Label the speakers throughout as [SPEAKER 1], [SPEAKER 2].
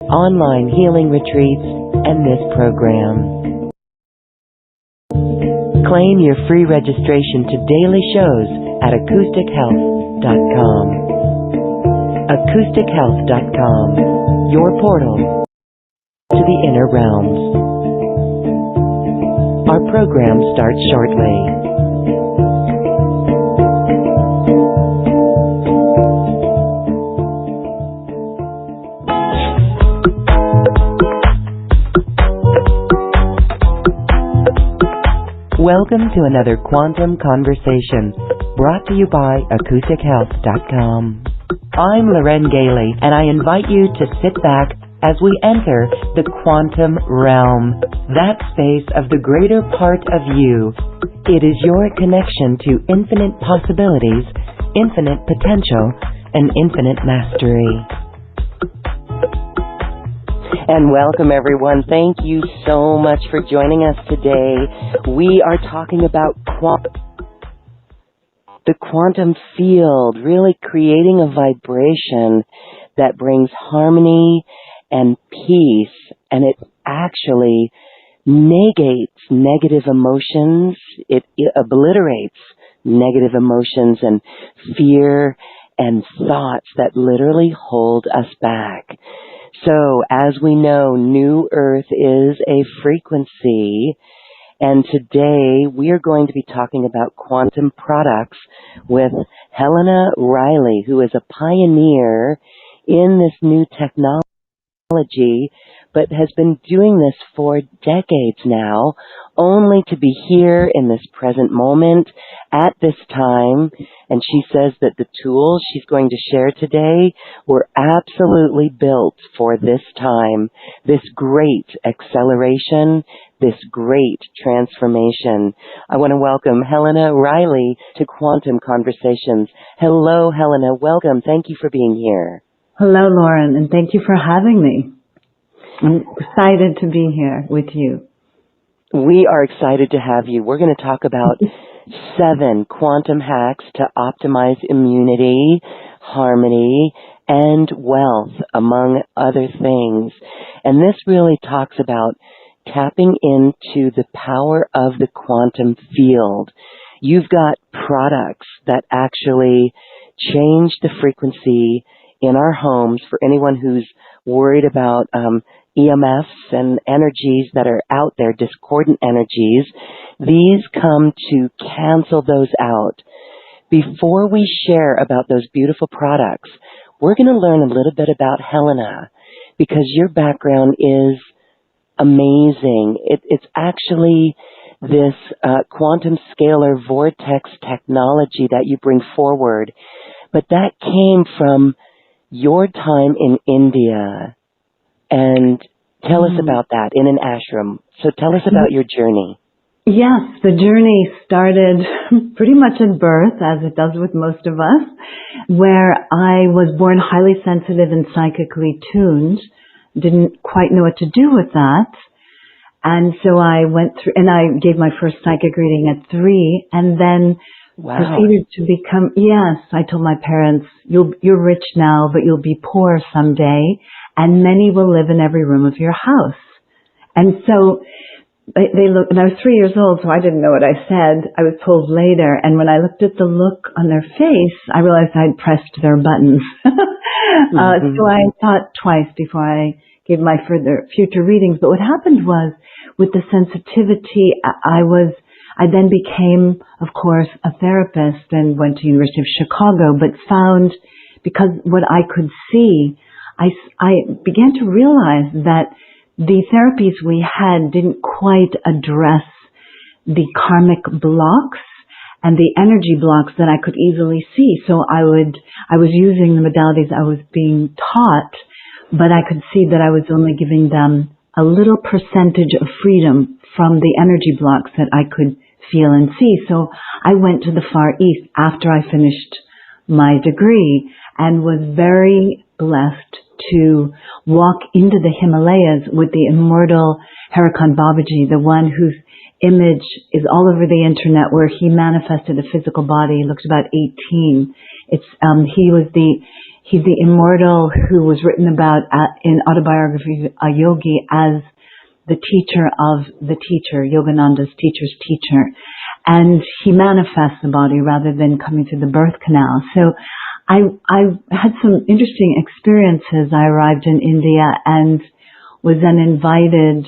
[SPEAKER 1] online healing retreats, and this program. Claim your free registration to daily shows at acoustichealth.com. acoustichealth.com, your portal to the inner realms. Our program starts shortly. Welcome to another Quantum Conversation, brought to you by acoustichealth.com. I'm Loren Gailey, and I invite you to sit back as we enter the quantum realm, that space of the greater part of you. It is your connection to infinite possibilities, infinite potential, and infinite mastery. And welcome, everyone. Thank you so much for joining us today. We are talking about the quantum field, really creating a vibration that brings harmony and peace, and it actually negates negative emotions. It obliterates negative emotions and fear and thoughts that literally hold us back. So, as we know, New Earth is a frequency, and today we are going to be talking about quantum products with Helena Riley, who is a pioneer in this new technology, but has been doing this for decades now, only to be here in this present moment at this time. And she says that the tools she's going to share today were absolutely built for this time, this great acceleration, this great transformation. I want to welcome Helena Riley to Quantum Conversations. Hello, Helena. Welcome. Thank you for being here.
[SPEAKER 2] Hello, Lauren, and thank you for having me. I'm excited to be here with you.
[SPEAKER 1] We are excited to have you. We're going to talk about 7 quantum hacks to optimize immunity, harmony, and wealth, among other things. And this really talks about tapping into the power of the quantum field. You've got products that actually change the frequency in our homes for anyone who's worried about EMFs and energies that are out there, discordant energies. These come to cancel those out. Before we share about those beautiful products, we're going to learn a little bit about Helena, because your background is amazing. It's actually this quantum scalar vortex technology that you bring forward, but that came from your time in India. And tell us about that in an ashram. So tell us about your journey.
[SPEAKER 2] Yes, the journey started pretty much at birth, as it does with most of us, where I was born highly sensitive and psychically tuned. Didn't quite know what to do with that. And so I went through, and I gave my first psychic reading at 3, and then proceeded to become, I told my parents, you're rich now, but you'll be poor someday, and many will live in every room of your house. And so they looked, and I was 3 years old, so I didn't know what I said. I was told later, and when I looked at the look on their face, I realized I'd pressed their buttons. So I thought twice before I gave my future readings. But what happened was, with the sensitivity, I then became, of course, a therapist and went to University of Chicago, but found, because what I could see, I began to realize that the therapies we had didn't quite address the karmic blocks and the energy blocks that I could easily see. So I was using the modalities I was being taught, but I could see that I was only giving them a little percentage of freedom from the energy blocks that I could feel and see. So I went to the Far East after I finished my degree and was very blessed to walk into the Himalayas with the immortal Babaji, the one whose image is all over the internet, where he manifested a physical body. He looked about 18. He He's the immortal who was written about in Autobiography of a Yogi as the teacher of the teacher, Yogananda's teacher's teacher. And he manifests the body rather than coming through the birth canal. So I had some interesting experiences. I arrived in India and was then invited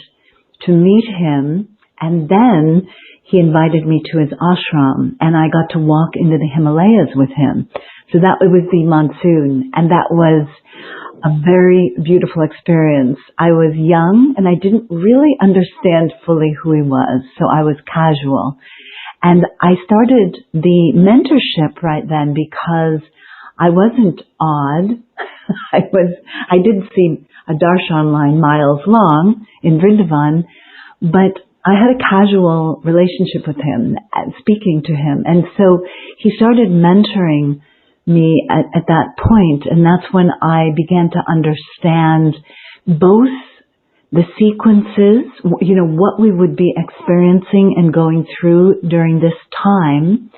[SPEAKER 2] to meet him, and then he invited me to his ashram, and I got to walk into the Himalayas with him. So that was the monsoon, and that was a very beautiful experience. I was young, and I didn't really understand fully who he was, so I was casual. And I started the mentorship right then because I wasn't odd. I did see a darshan line miles long in Vrindavan, but I had a casual relationship with him, speaking to him. And so he started mentoring me at that point, and that's when I began to understand both the sequences, what we would be experiencing and going through during this time,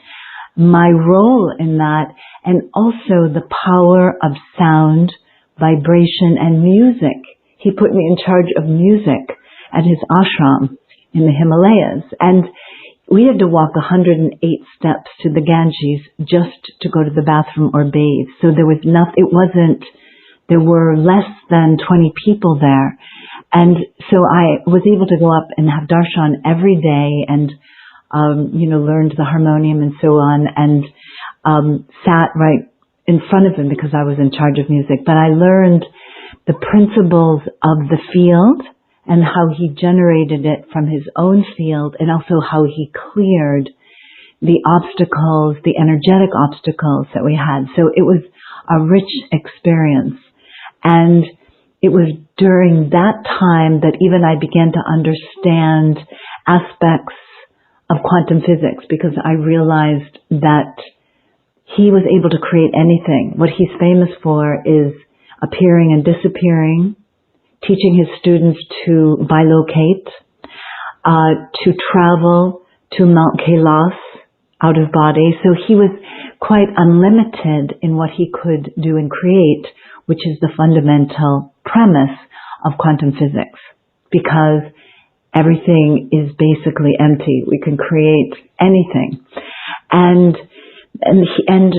[SPEAKER 2] my role in that, and also the power of sound, vibration, and music. He put me in charge of music at his ashram in the Himalayas, and we had to walk 108 steps to the Ganges just to go to the bathroom or bathe. So there were less than 20 people there. And so I was able to go up and have darshan every day and, learned the harmonium and so on, and sat right in front of him because I was in charge of music. But I learned the principles of the field and how he generated it from his own field, and also how he cleared the obstacles, the energetic obstacles that we had. So it was a rich experience. And it was during that time that even I began to understand aspects of quantum physics, because I realized that he was able to create anything. What he's famous for is appearing and disappearing, teaching his students to bilocate, to travel to Mount Kailas out of body. So he was quite unlimited in what he could do and create, which is the fundamental premise of quantum physics, because everything is basically empty. We can create anything. And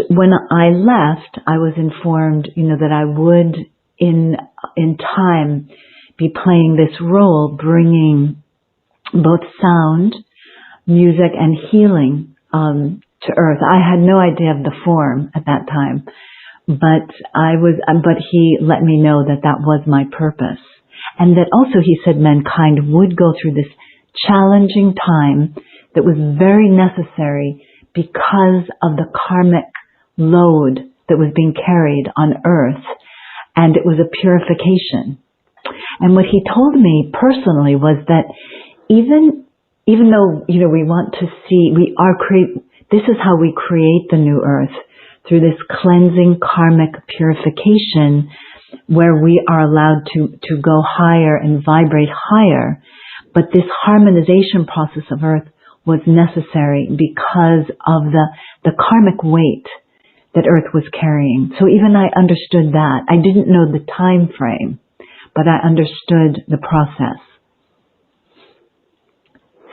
[SPEAKER 2] when I left, I was informed, that I would in time be playing this role, bringing both sound, music, and healing to earth. I had no idea of the form at that time, but he let me know that that was my purpose. And that also he said mankind would go through this challenging time that was very necessary because of the karmic load that was being carried on earth. And it was a purification. And what he told me personally was that even though, we want to see, this is how we create the new earth, through this cleansing karmic purification, where we are allowed to go higher and vibrate higher. But this harmonization process of earth was necessary because of the karmic weight that earth was carrying. So even I understood that. I didn't know the time frame, but I understood the process.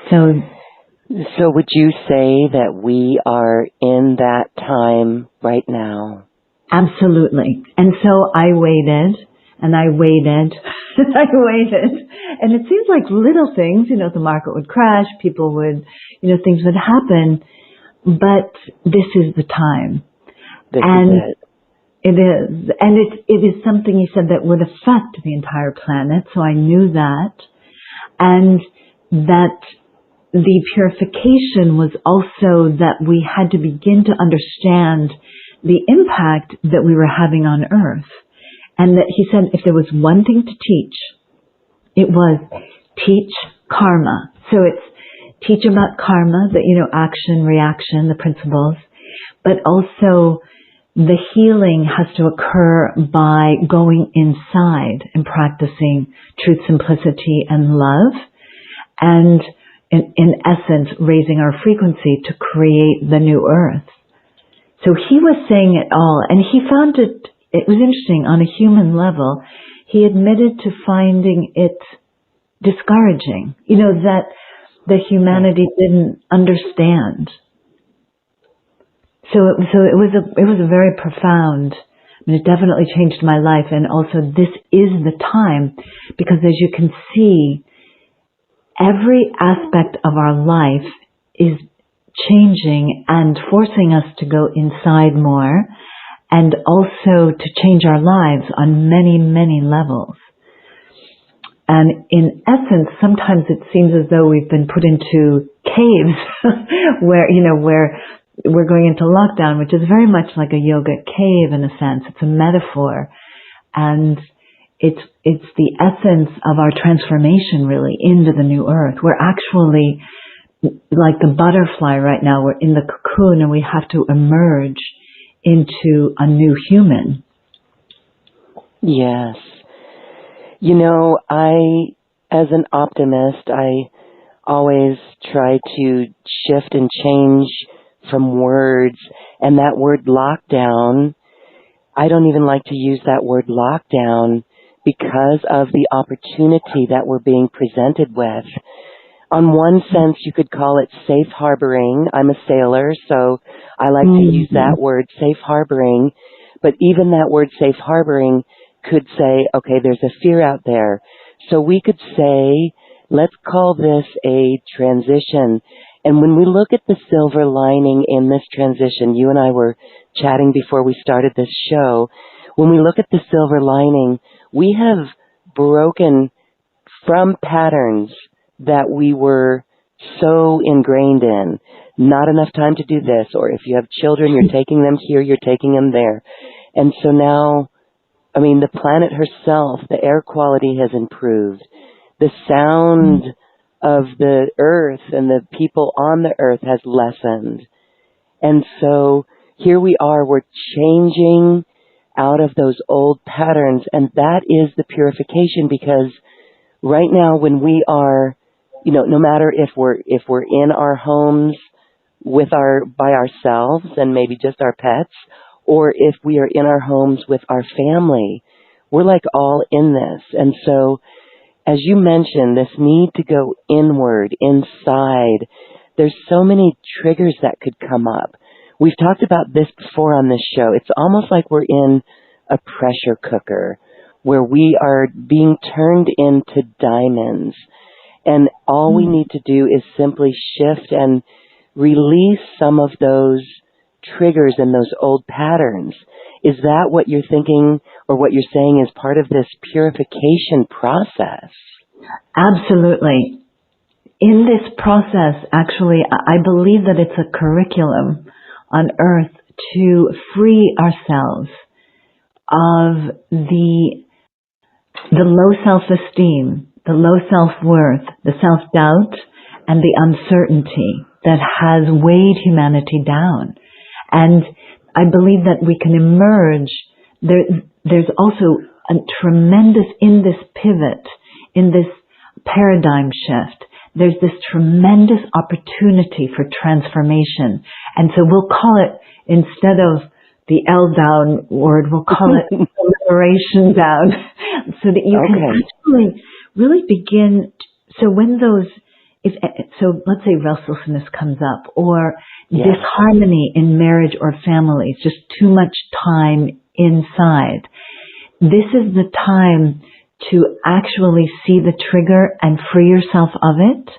[SPEAKER 1] So would you say that we are in that time right now?
[SPEAKER 2] Absolutely. And so I waited, and I waited, and I waited. And it seems like little things, the market would crash, people would, things would happen. But this is the time.
[SPEAKER 1] This is it.
[SPEAKER 2] It is. And it is something, he said, that would affect the entire planet. So I knew that. And that the purification was also that we had to begin to understand the impact that we were having on earth. And that he said if there was one thing to teach, it was teach karma. So it's teach about karma, the, action, reaction, the principles, but also the healing has to occur by going inside and practicing truth, simplicity, and love. And in essence, raising our frequency to create the new earth. So he was saying it all, and he found it it was interesting, on a human level, he admitted to finding it discouraging, that the humanity didn't understand. So it was a very profound, it definitely changed my life. And also this is the time, because as you can see, every aspect of our life is changing and forcing us to go inside more, and also to change our lives on many, many levels. And in essence, sometimes it seems as though we've been put into caves where we're going into lockdown, which is very much like a yoga cave in a sense. It's a metaphor. And it's the essence of our transformation really into the new earth. We're actually like the butterfly right now. We're in the cocoon and we have to emerge into a new human.
[SPEAKER 1] Yes. As an optimist, I always try to shift and change from words. And that word lockdown, I don't even like to use that word lockdown because of the opportunity that we're being presented with. On one sense, you could call it safe harboring. I'm a sailor, so I like to use that word, safe harboring. But even that word, safe harboring, could say, okay, there's a fear out there. So we could say, let's call this a transition. And when we look at the silver lining in this transition, you and I were chatting before we started this show, when we look at the silver lining, we have broken from patterns that we were so ingrained in. Not enough time to do this, or if you have children, you're taking them here, you're taking them there. And so now, the planet herself, the air quality has improved. The sound of the earth and the people on the earth has lessened. And so here we are, we're changing out of those old patterns, and that is the purification, because right now when we are, no matter if we're in our homes by ourselves and maybe just our pets, or if we are in our homes with our family, we're like all in this. And so, as you mentioned, this need to go inward, inside, there's so many triggers that could come up. We've talked about this before on this show. It's almost like we're in a pressure cooker where we are being turned into diamonds. And all we need to do is simply shift and release some of those triggers and those old patterns. Is that what you're thinking, or what you're saying is part of this purification process?
[SPEAKER 2] Absolutely. In this process, actually, I believe that it's a curriculum on earth to free ourselves of the low self-esteem, the low self-worth, the self-doubt, and the uncertainty that has weighed humanity down. And I believe that we can emerge. There's also a tremendous, in this pivot, in this paradigm shift, there's this tremendous opportunity for transformation. And so we'll call it, instead of the L down word, we'll call it liberation down, so that you can actually really begin. So when so let's say restlessness comes up, or disharmony in marriage or families, just too much time inside. This is the time to actually see the trigger and free yourself of it.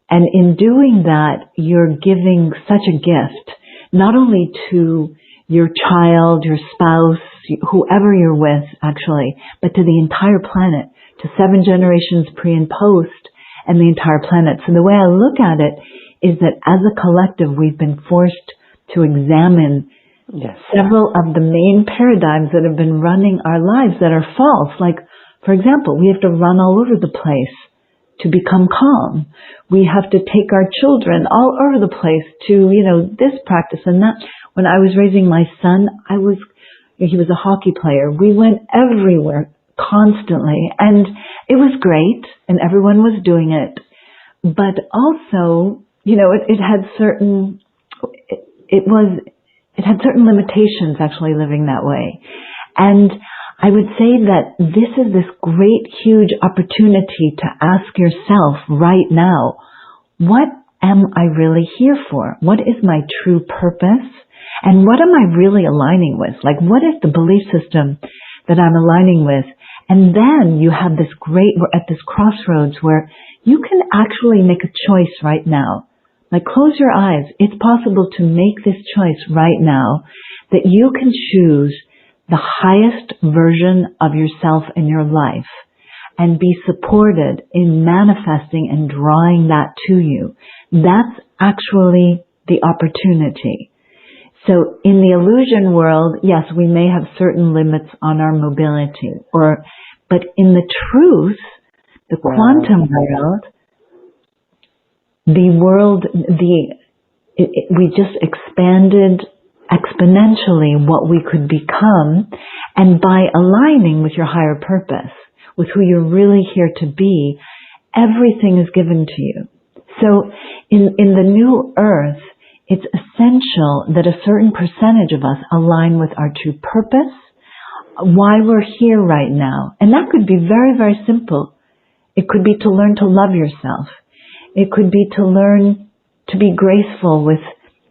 [SPEAKER 2] And in doing that, you're giving such a gift, not only to your child, your spouse, whoever you're with, actually, but to the entire planet, to 7 generations pre and post, and the entire planet. So the way I look at it is that as a collective, we've been forced to examine several of the main paradigms that have been running our lives that are false. Like, for example, we have to run all over the place to become calm. We have to take our children all over the place to, this practice and that. When I was raising my son, he was a hockey player. We went everywhere constantly, and it was great, and everyone was doing it. But also, it had certain limitations actually living that way. And I would say that this is this great, huge opportunity to ask yourself right now, what am I really here for? What is my true purpose? And what am I really aligning with? Like, what is the belief system that I'm aligning with? And then you have this we're at this crossroads where you can actually make a choice right now. Like, close your eyes. It's possible to make this choice right now that you can choose the highest version of yourself in your life and be supported in manifesting and drawing that to you. That's actually the opportunity. So in the illusion world, yes, we may have certain limits on our mobility, but in the truth, the quantum world, we just expanded exponentially what we could become, and by aligning with your higher purpose, with who you're really here to be, everything is given to you. So in the new earth, it's essential that a certain percentage of us align with our true purpose, why we're here right now. And that could be very, very simple. It could be to learn to love yourself. It could be to learn to be graceful with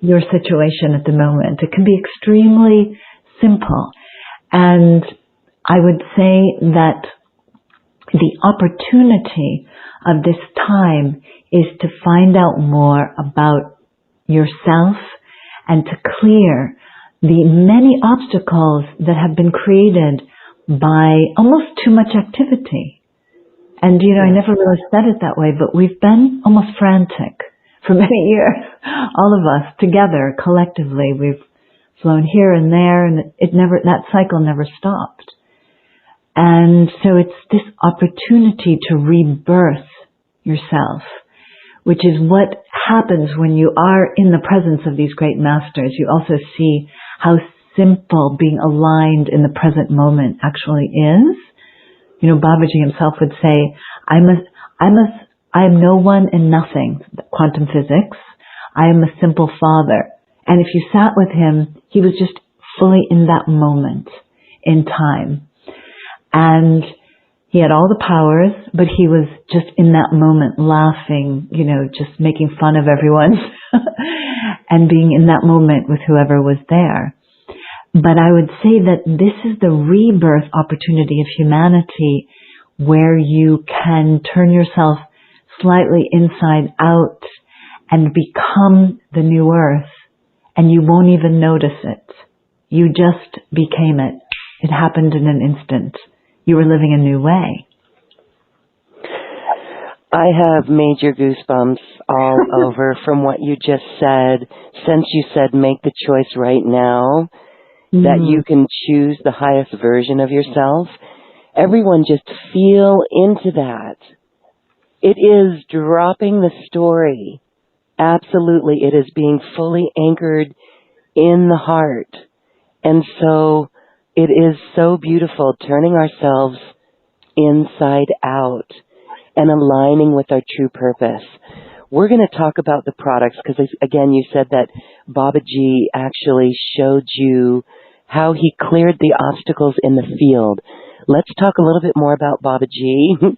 [SPEAKER 2] your situation at the moment. It can be extremely simple. And I would say that the opportunity of this time is to find out more about yourself and to clear the many obstacles that have been created by almost too much activity. And, I never really said it that way, but we've been almost frantic for many years. All of us together, collectively, we've flown here and there, and that cycle never stopped. And so it's this opportunity to rebirth yourself, which is what happens when you are in the presence of these great masters. You also see how simple being aligned in the present moment actually is. Babaji himself would say, I am no one and nothing, quantum physics. I am a simple father. And if you sat with him, he was just fully in that moment in time. And he had all the powers, but he was just in that moment laughing, just making fun of everyone and being in that moment with whoever was there. But I would say that this is the rebirth opportunity of humanity, where you can turn yourself slightly inside out and become the new earth, and you won't even notice it. You just became it. It happened in an instant. You were living a new way.
[SPEAKER 1] I have major goosebumps all over from what you just said. Since you said make the choice right now, that you can choose the highest version of yourself, everyone just feel into that. It is dropping the story. Absolutely. It is being fully anchored in the heart. And so it is so beautiful turning ourselves inside out and aligning with our true purpose. We're going to talk about the products because, again, you said that Babaji actually showed you how he cleared the obstacles in the field. Let's talk a little bit more about Babaji.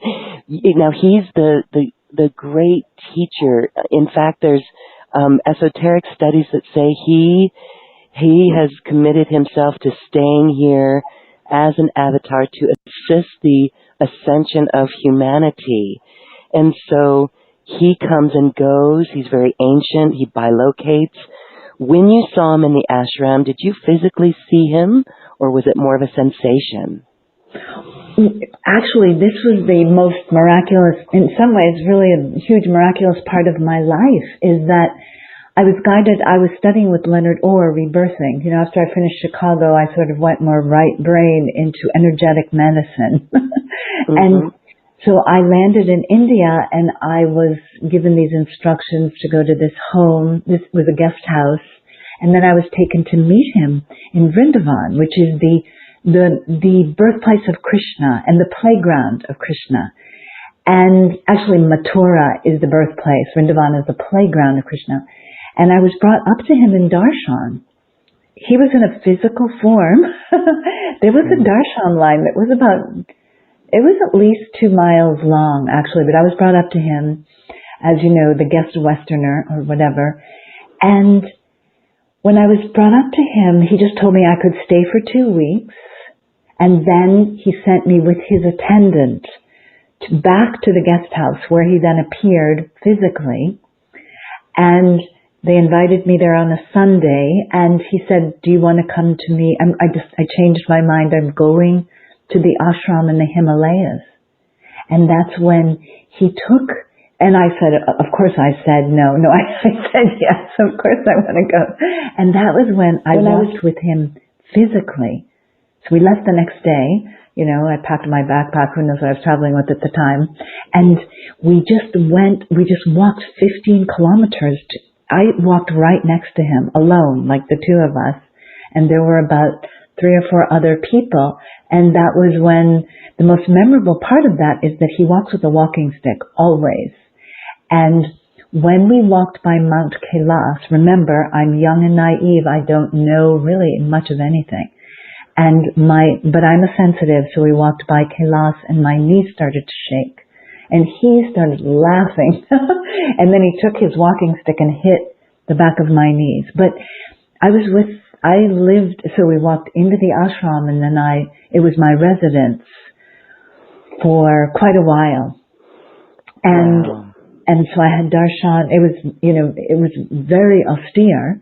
[SPEAKER 1] Now, he's the great teacher. In fact, there's esoteric studies that say he has committed himself to staying here as an avatar to assist the ascension of humanity. And so he comes and goes. He's very ancient. He bilocates. When you saw him in the ashram, did you physically see him, or was it more of a sensation?
[SPEAKER 2] Actually, this was the most miraculous, in some ways, really a huge miraculous part of my life, is that I was studying with Leonard Orr, rebirthing. After I finished Chicago, I sort of went more right brain into energetic medicine. And so I landed in India, and I was given these instructions to go to this home. This was a guest house. And then I was taken to meet him in Vrindavan, which is the birthplace of Krishna and the playground of Krishna. And actually Mathura is the birthplace. Vrindavan is the playground of Krishna. And I was brought up to him in darshan. he was in a physical form. There was a darshan line that was it was at least 2 miles long, actually, but I was brought up to him, as you know, the guest Westerner or whatever. And when I was brought up to him, he just told me I could stay for 2 weeks. And then he sent me with his attendant back to the guest house where he then appeared physically. And they invited me there on a Sunday. And he said, do you want to come to me? I changed my mind. I'm going to the ashram in the Himalayas. And that's when he took, and I said, of course I said no. No, I said yes, of course I want to go. And that was when I walked with him physically. So we left the next day, I packed my backpack, who knows what I was traveling with at the time. And we just walked 15 kilometers. I walked right next to him alone, like the two of us. And there were about 3 or 4 other people. And that was when the most memorable part of that is that he walks with a walking stick always. And when we walked by Mount Kailas, remember, I'm young and naive. I don't know really much of anything. But I'm a sensitive, so we walked by Kailas and my knees started to shake. And he started laughing. And then he took his walking stick and hit the back of my knees. But so we walked into the ashram, and then it was my residence for quite a while. And so I had darshan. It was very austere.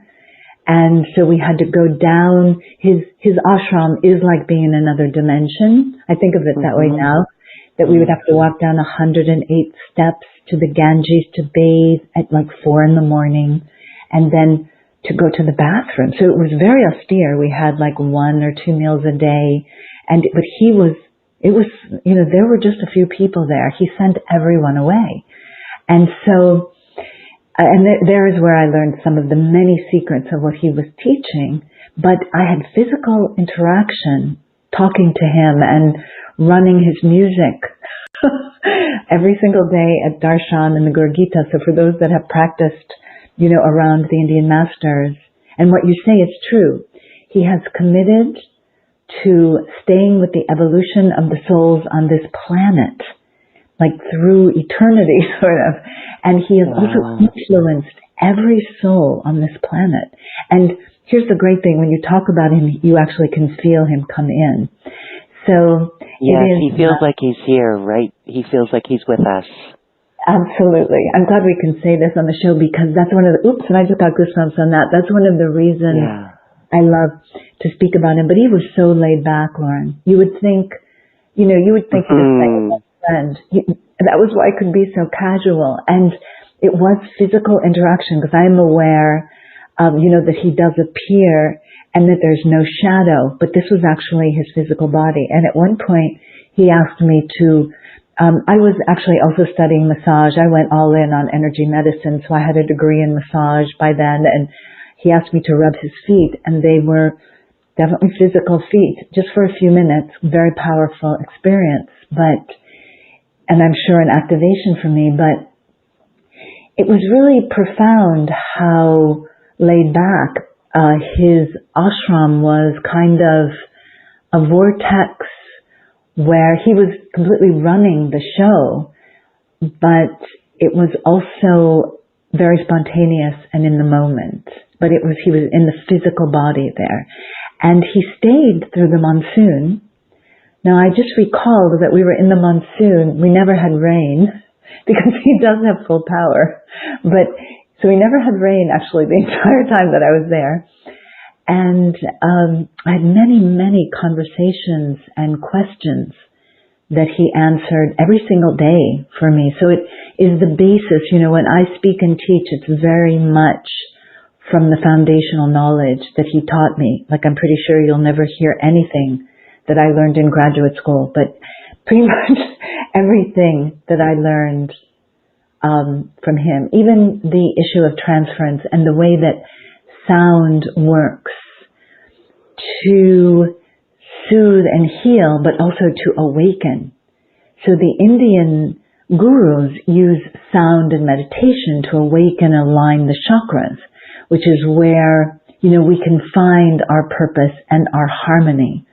[SPEAKER 2] And so we had to go down. His ashram is like being in another dimension. I think of it that way now, that we would have to walk down 108 steps to the Ganges to bathe at like 4 a.m. and then to go to the bathroom. So it was very austere. We had like 1 or 2 meals a day. But there were just a few people there. He sent everyone away. And so, there is where I learned some of the many secrets of what he was teaching. But I had physical interaction, talking to him and running his music every single day at darshan and the Guru Gita. So for those that have practiced, around the Indian masters, and what you say is true. He has committed to staying with the evolution of the souls on this planet, like through eternity, sort of. And he has also influenced every soul on this planet. And here's the great thing. When you talk about him, you actually can feel him come in. So
[SPEAKER 1] yes, he feels like he's here, right? He feels like he's with us.
[SPEAKER 2] Absolutely. I'm glad we can say this on the show, because that's one of the, and I just got goosebumps on that. That's one of the reasons I love to speak about him. But he was so laid back, Lauren. You would think, he was like a friend. That was why it could be so casual. And it was physical interaction, because I'm aware of, that he does appear and that there's no shadow, but this was actually his physical body. And at one point he asked me to, I was actually also studying massage. I went all in on energy medicine, so I had a degree in massage by then, and he asked me to rub his feet, and they were definitely physical feet, just for a few minutes. Very powerful experience, and I'm sure an activation for me, but it was really profound how laid back his ashram was, kind of a vortex where he was completely running the show, but it was also very spontaneous and in the moment. But he was in the physical body there. And he stayed through the monsoon. Now I just recalled that we were in the monsoon. We never had rain, because he does have full power. So we never had rain actually the entire time that I was there. And I had many, many conversations and questions that he answered every single day for me. So it is the basis, when I speak and teach, it's very much from the foundational knowledge that he taught me. Like, I'm pretty sure you'll never hear anything that I learned in graduate school, but pretty much everything that I learned from him, even the issue of transference and the way that sound works to soothe and heal, but also to awaken. So the Indian gurus use sound and meditation to awaken and align the chakras, which is where we can find our purpose and our harmony.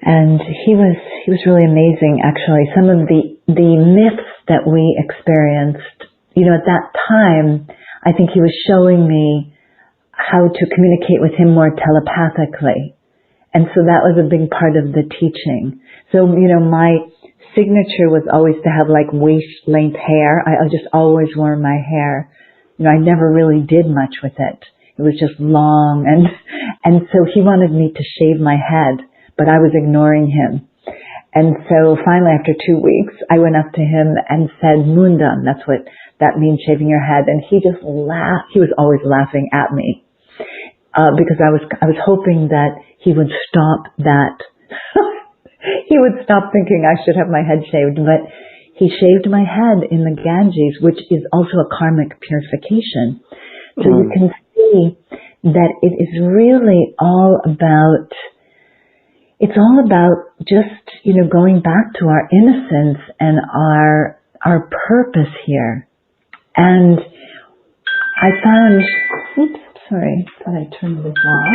[SPEAKER 2] And he was really amazing, actually. Some of the myths that we experienced, at that time, I think he was showing me how to communicate with him more telepathically. And so that was a big part of the teaching. So, my signature was always to have like waist-length hair. I just always wore my hair. I never really did much with it. It was just long. And so he wanted me to shave my head, but I was ignoring him. And so finally, after 2 weeks, I went up to him and said, Mundam, that's what that means, shaving your head. And he just laughed. He was always laughing at me, because I was hoping that he would stop that. He would stop thinking I should have my head shaved. But he shaved my head in the Ganges, which is also a karmic purification. So you can see that it is really all about, it's all about just, going back to our innocence and our purpose here. And I found, sorry, thought I turned this off.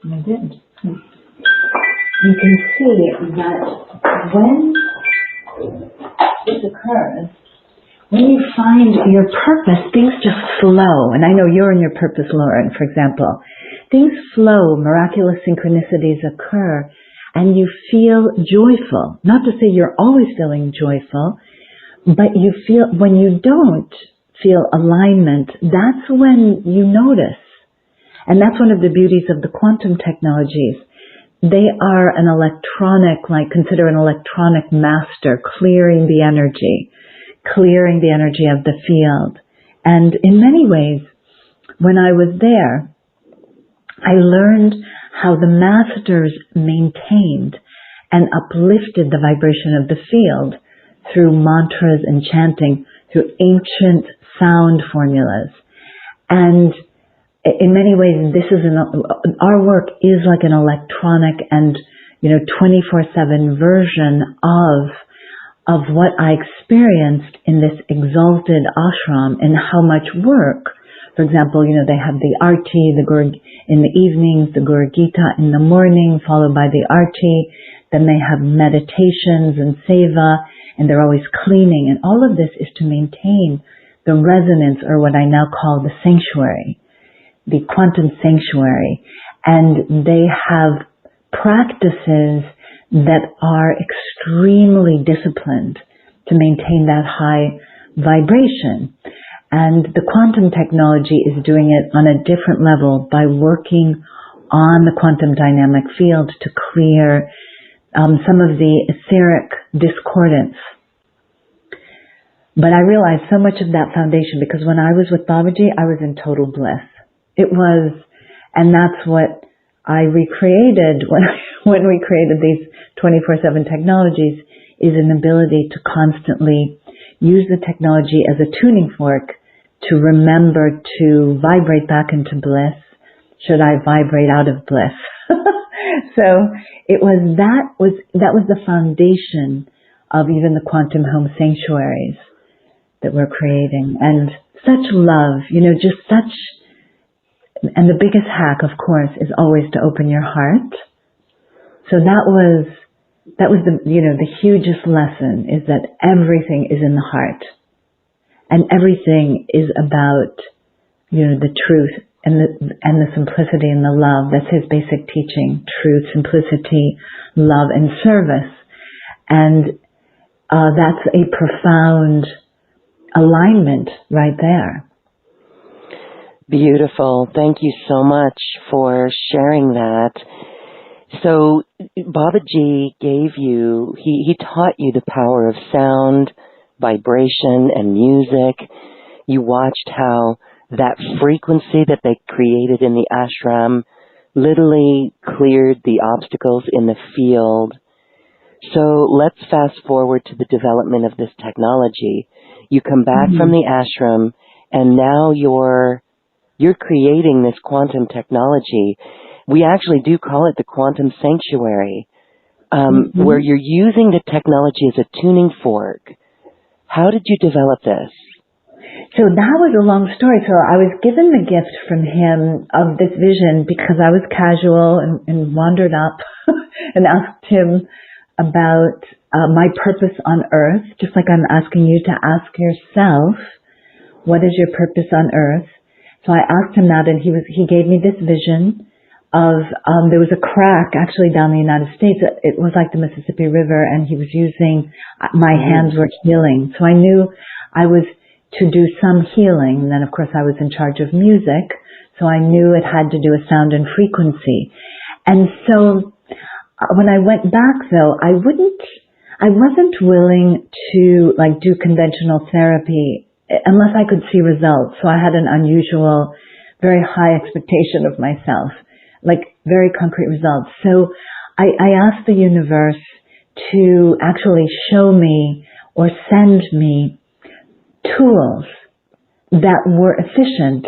[SPEAKER 2] And I did. You can see that when this occurs, when you find your purpose, things just flow. And I know you're in your purpose, Lauren, for example. Things flow, miraculous synchronicities occur, and you feel joyful. Not to say you're always feeling joyful, but you feel, when you don't feel alignment, that's when you notice. And that's one of the beauties of the quantum technologies. They are an electronic, consider an electronic master, clearing the energy of the field. And in many ways, when I was there, I learned how the masters maintained and uplifted the vibration of the field through mantras and chanting, through ancient sound formulas. And in many ways, our work is like an electronic and, 24/7 version of what I experienced in this exalted ashram, and how much work. For example, they have the arti, the Guru in the evenings, the Guru Gita in the morning, followed by the arti. Then they have meditations and seva, and they're always cleaning. And all of this is to maintain the resonance, or what I now call the sanctuary, the quantum sanctuary. And they have practices that are extremely disciplined to maintain that high vibration. And the quantum technology is doing it on a different level by working on the quantum dynamic field to clear some of the etheric discordance. But I realized so much of that foundation, because when I was with Babaji, I was in total bliss. It was, and that's what I recreated when we created these 24/7 technologies, is an ability to constantly use the technology as a tuning fork to remember to vibrate back into bliss, should I vibrate out of bliss. So that was the foundation of even the quantum home sanctuaries that we're creating. And such love, just such. And the biggest hack, of course, is always to open your heart. So that was the hugest lesson, is that everything is in the heart. And everything is about, the truth and the simplicity and the love. That's his basic teaching: truth, simplicity, love, and service. And that's a profound alignment right there.
[SPEAKER 1] Beautiful. Thank you so much for sharing that. So Babaji he taught you the power of sound, vibration, and music. You watched how that frequency that they created in the ashram literally cleared the obstacles in the field. So let's fast forward to the development of this technology. You come back from the ashram, and now you're creating this quantum technology. We actually do call it the quantum sanctuary, where you're using the technology as a tuning fork. How did you develop this?
[SPEAKER 2] So that was a long story. So I was given the gift from him of this vision because I was casual and wandered up and asked him about my purpose on earth, just like I'm asking you to ask yourself, what is your purpose on earth? So I asked him that, and he gave me this vision of, there was a crack actually down the United States. It was like the Mississippi River, and he was using, my hands were healing. So I knew I was to do some healing. And then of course I was in charge of music. So I knew it had to do with sound and frequency. And so when I went back though, I wasn't willing to like do conventional therapy unless I could see results. So I had an unusual, very high expectation of myself, like very concrete results. So I asked the universe to actually show me or send me tools that were efficient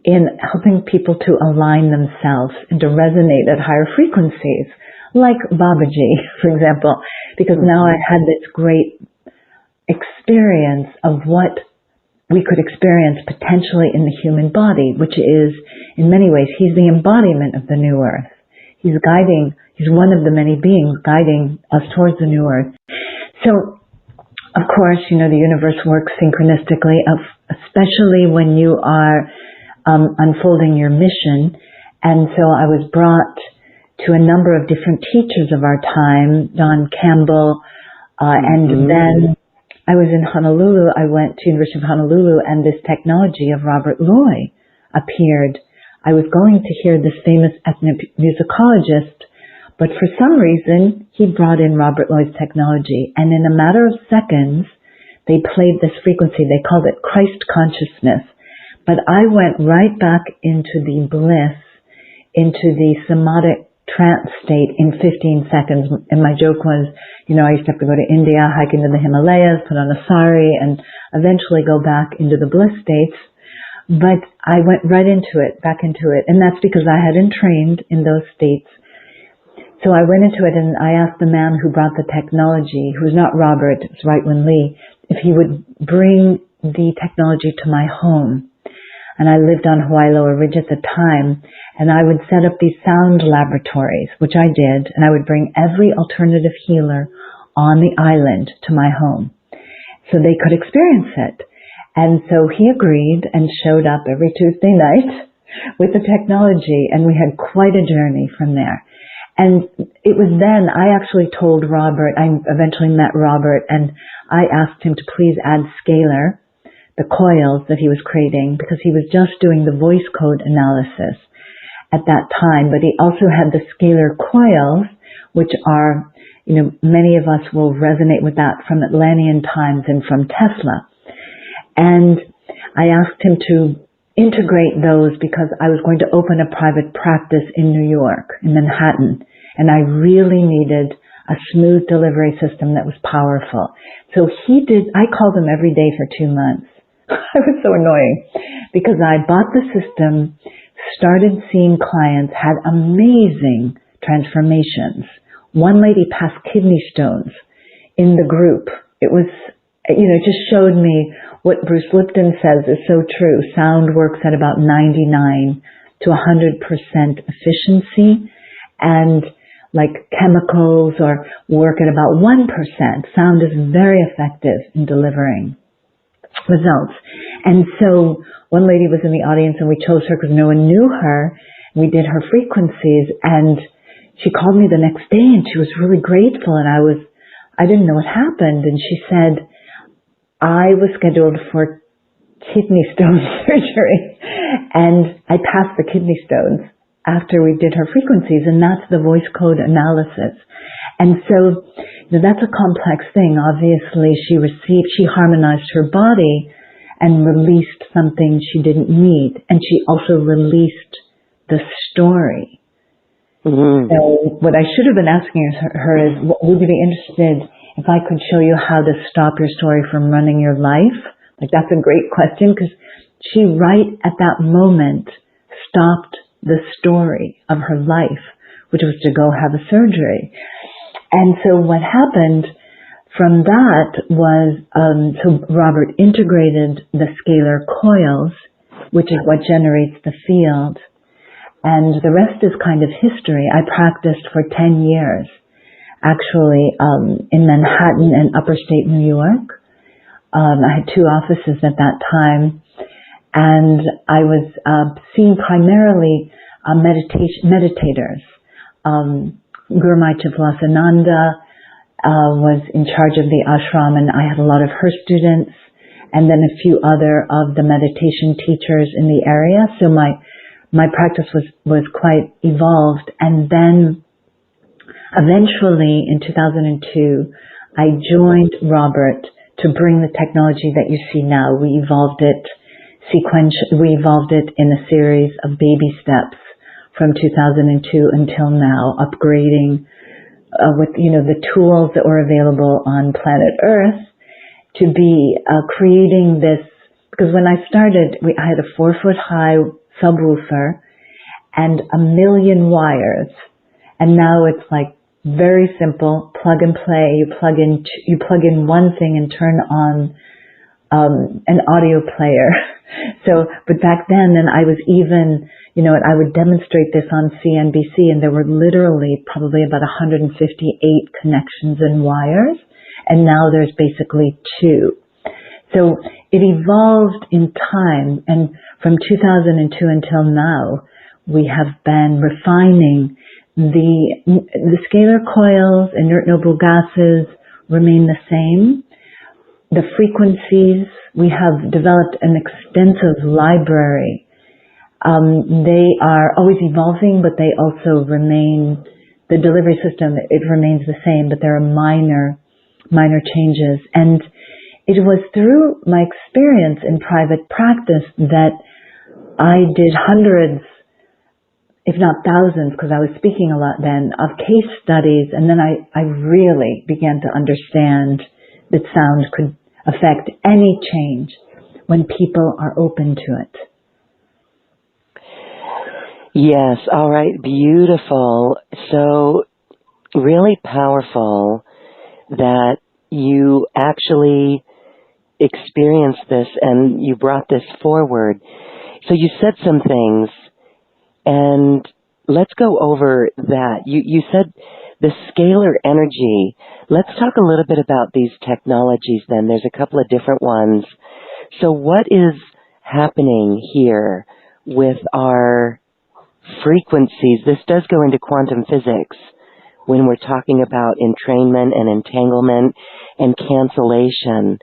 [SPEAKER 2] in helping people to align themselves and to resonate at higher frequencies, like Babaji, for example, because now I had this great experience of what we could experience potentially in the human body, which is, in many ways, he's the embodiment of the new earth. He's one of the many beings guiding us towards the new earth. So, of course, the universe works synchronistically, especially when you are unfolding your mission. And so I was brought to a number of different teachers of our time, Don Campbell, and then I was in Honolulu. I went to University of Honolulu, and this technology of Robert Loy appeared. I was going to hear this famous ethnomusicologist, but for some reason, he brought in Robert Loy's technology, and in a matter of seconds, they played this frequency. They called it Christ consciousness. But I went right back into the bliss, into the somatic trance state in 15 seconds. And my joke was, I used to have to go to India, hike into the Himalayas, put on a sari, and eventually go back into the bliss states. But I went right into it, back into it. And that's because I hadn't trained in those states. So I went into it, and I asked the man who brought the technology, who's not Robert, it's Reilly Lee, if he would bring the technology to my home. And I lived on Hawaii Lower Ridge at the time, and I would set up these sound laboratories, which I did, and I would bring every alternative healer on the island to my home so they could experience it. And so he agreed and showed up every Tuesday night with the technology, and we had quite a journey from there. And it was then I actually told Robert, I eventually met Robert, and I asked him to please add scalar, the coils that he was creating, because he was just doing the voice code analysis at that time. But he also had the scalar coils, which are, many of us will resonate with that from Atlantean times and from Tesla. And I asked him to integrate those because I was going to open a private practice in New York, in Manhattan, and I really needed a smooth delivery system that was powerful. So I called him every day for 2 months. I was so annoying because I bought the system, started seeing clients, had amazing transformations. One lady passed kidney stones in the group. It was, it just showed me what Bruce Lipton says is so true. Sound works at about 99 to 100% efficiency, and like chemicals or work at about 1%. Sound is very effective in delivering results. And so one lady was in the audience, and we chose her because no one knew her. We did her frequencies, and she called me the next day, and she was really grateful, and I didn't know what happened. And she said, I was scheduled for kidney stone surgery, and I passed the kidney stones after we did her frequencies, and that's the voice code analysis. And so that's a complex thing. Obviously, she harmonized her body and released something she didn't need, and she also released the story. Mm-hmm. So what I should have been asking her is, would you be interested if I could show you how to stop your story from running your life? Like, that's a great question, because she right at that moment stopped the story of her life, which was to go have a surgery. And so what happened, from that was, so Robert integrated the scalar coils, which is what generates the field. And the rest is kind of history. I practiced for 10 years, actually, in Manhattan and upstate New York. I had 2 offices at that time, and I was seeing primarily meditators. Guru Maharaj Vilasananda was in charge of the ashram, and I had a lot of her students, and then a few other of the meditation teachers in the area. So my practice was quite evolved. And then eventually in 2002, I joined Robert to bring the technology that you see now. We evolved it in a series of baby steps from 2002 until now, upgrading with the tools that were available on planet Earth to be creating this. Because when I started, I had a 4-foot-high subwoofer and 1 million wires, and now it's like very simple, plug and play. You plug in one thing and turn on an audio player. So, but back then, and I was even, I would demonstrate this on CNBC, and there were literally probably about 158 connections and wires, and now there's basically 2. So it evolved in time, and from 2002 until now, we have been refining the scalar coils. Inert noble gases remain the same. The frequencies, we have developed an extensive library. They are always evolving, but they also remain, the delivery system, it remains the same, but there are minor changes. And it was through my experience in private practice that I did hundreds, if not thousands, because I was speaking a lot then, of case studies, and then I really began to understand that sound could affect any change when people are open to it.
[SPEAKER 1] Yes, all right, beautiful. So really powerful that you actually experienced this and you brought this forward. So you said some things, and let's go over that. You said the scalar energy. Let's talk a little bit about these technologies then. There's a couple of different ones. So what is happening here with our frequencies? This does go into quantum physics when we're talking about entrainment and entanglement and cancellation.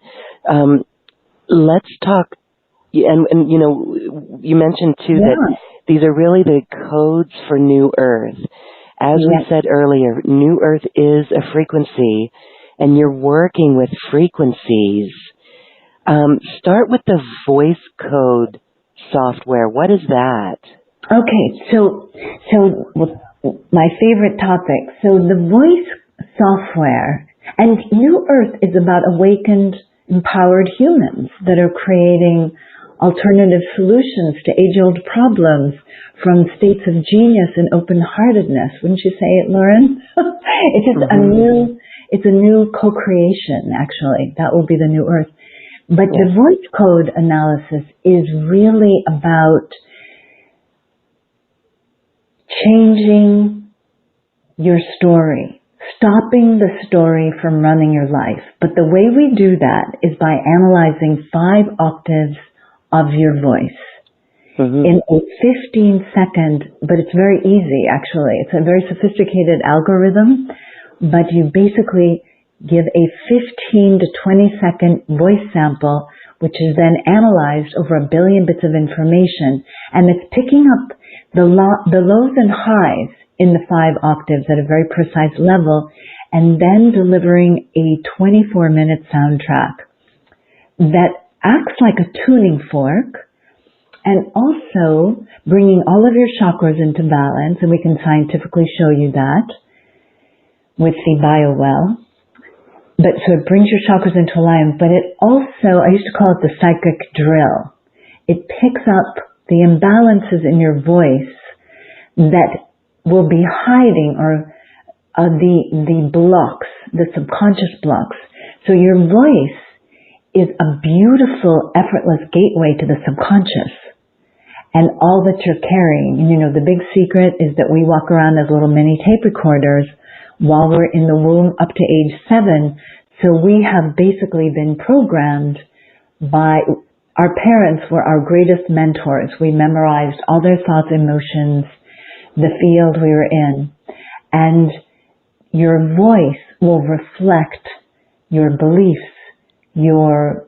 [SPEAKER 1] Let's talk, and you mentioned too that these are really the codes for New Earth. As we said earlier, New Earth is a frequency, and you're working with frequencies. Start with the voice code software. What is that?
[SPEAKER 2] Okay, so my favorite topic. So the voice software, and New Earth is about awakened, empowered humans that are creating alternative solutions to age-old problems from states of genius and open-heartedness. Wouldn't you say it, Lauren? It's just a new co-creation, actually. That will be the New Earth. But the voice code analysis is really about changing your story, stopping the story from running your life. But the way we do that is by analyzing 5 octaves of your voice in a 15-second, but it's very easy, actually. It's a very sophisticated algorithm, but you basically give a 15 to 20-second voice sample, which is then analyzed over 1 billion bits of information, and it's picking up the lows and highs in the 5 octaves at a very precise level, and then delivering a 24-minute soundtrack that acts like a tuning fork, and also bringing all of your chakras into balance, and we can scientifically show you that with the BioWell. But so it brings your chakras into alignment, but it also, I used to call it the psychic drill. It picks up the imbalances in your voice that will be hiding, or the blocks, the subconscious blocks So your voice is a beautiful, effortless gateway to the subconscious and all that you're carrying. And the big secret is that we walk around as little mini tape recorders while we're in the womb up to age 7. So we have basically been programmed by our parents were our greatest mentors. We memorized all their thoughts, emotions, the field we were in. And your voice will reflect your beliefs, your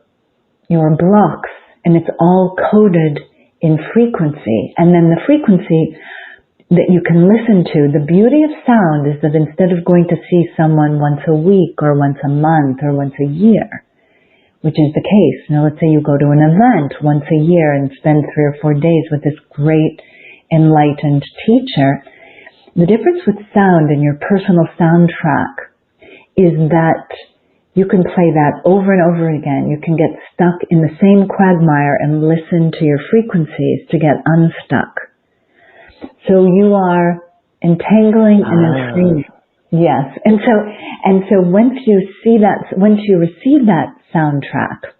[SPEAKER 2] blocks, and it's all coded in frequency. And then the frequency that you can listen to, the beauty of sound is that instead of going to see someone once a week or once a month or once a year, which is the case. Let's say you go to an event once a year and spend 3 or 4 days with this great enlightened teacher. The difference with sound and your personal soundtrack is that you can play that over and over again. You can get stuck in the same quagmire and listen to your frequencies to get unstuck. So you are entangling and freeing. Yes. And so once you receive that soundtrack,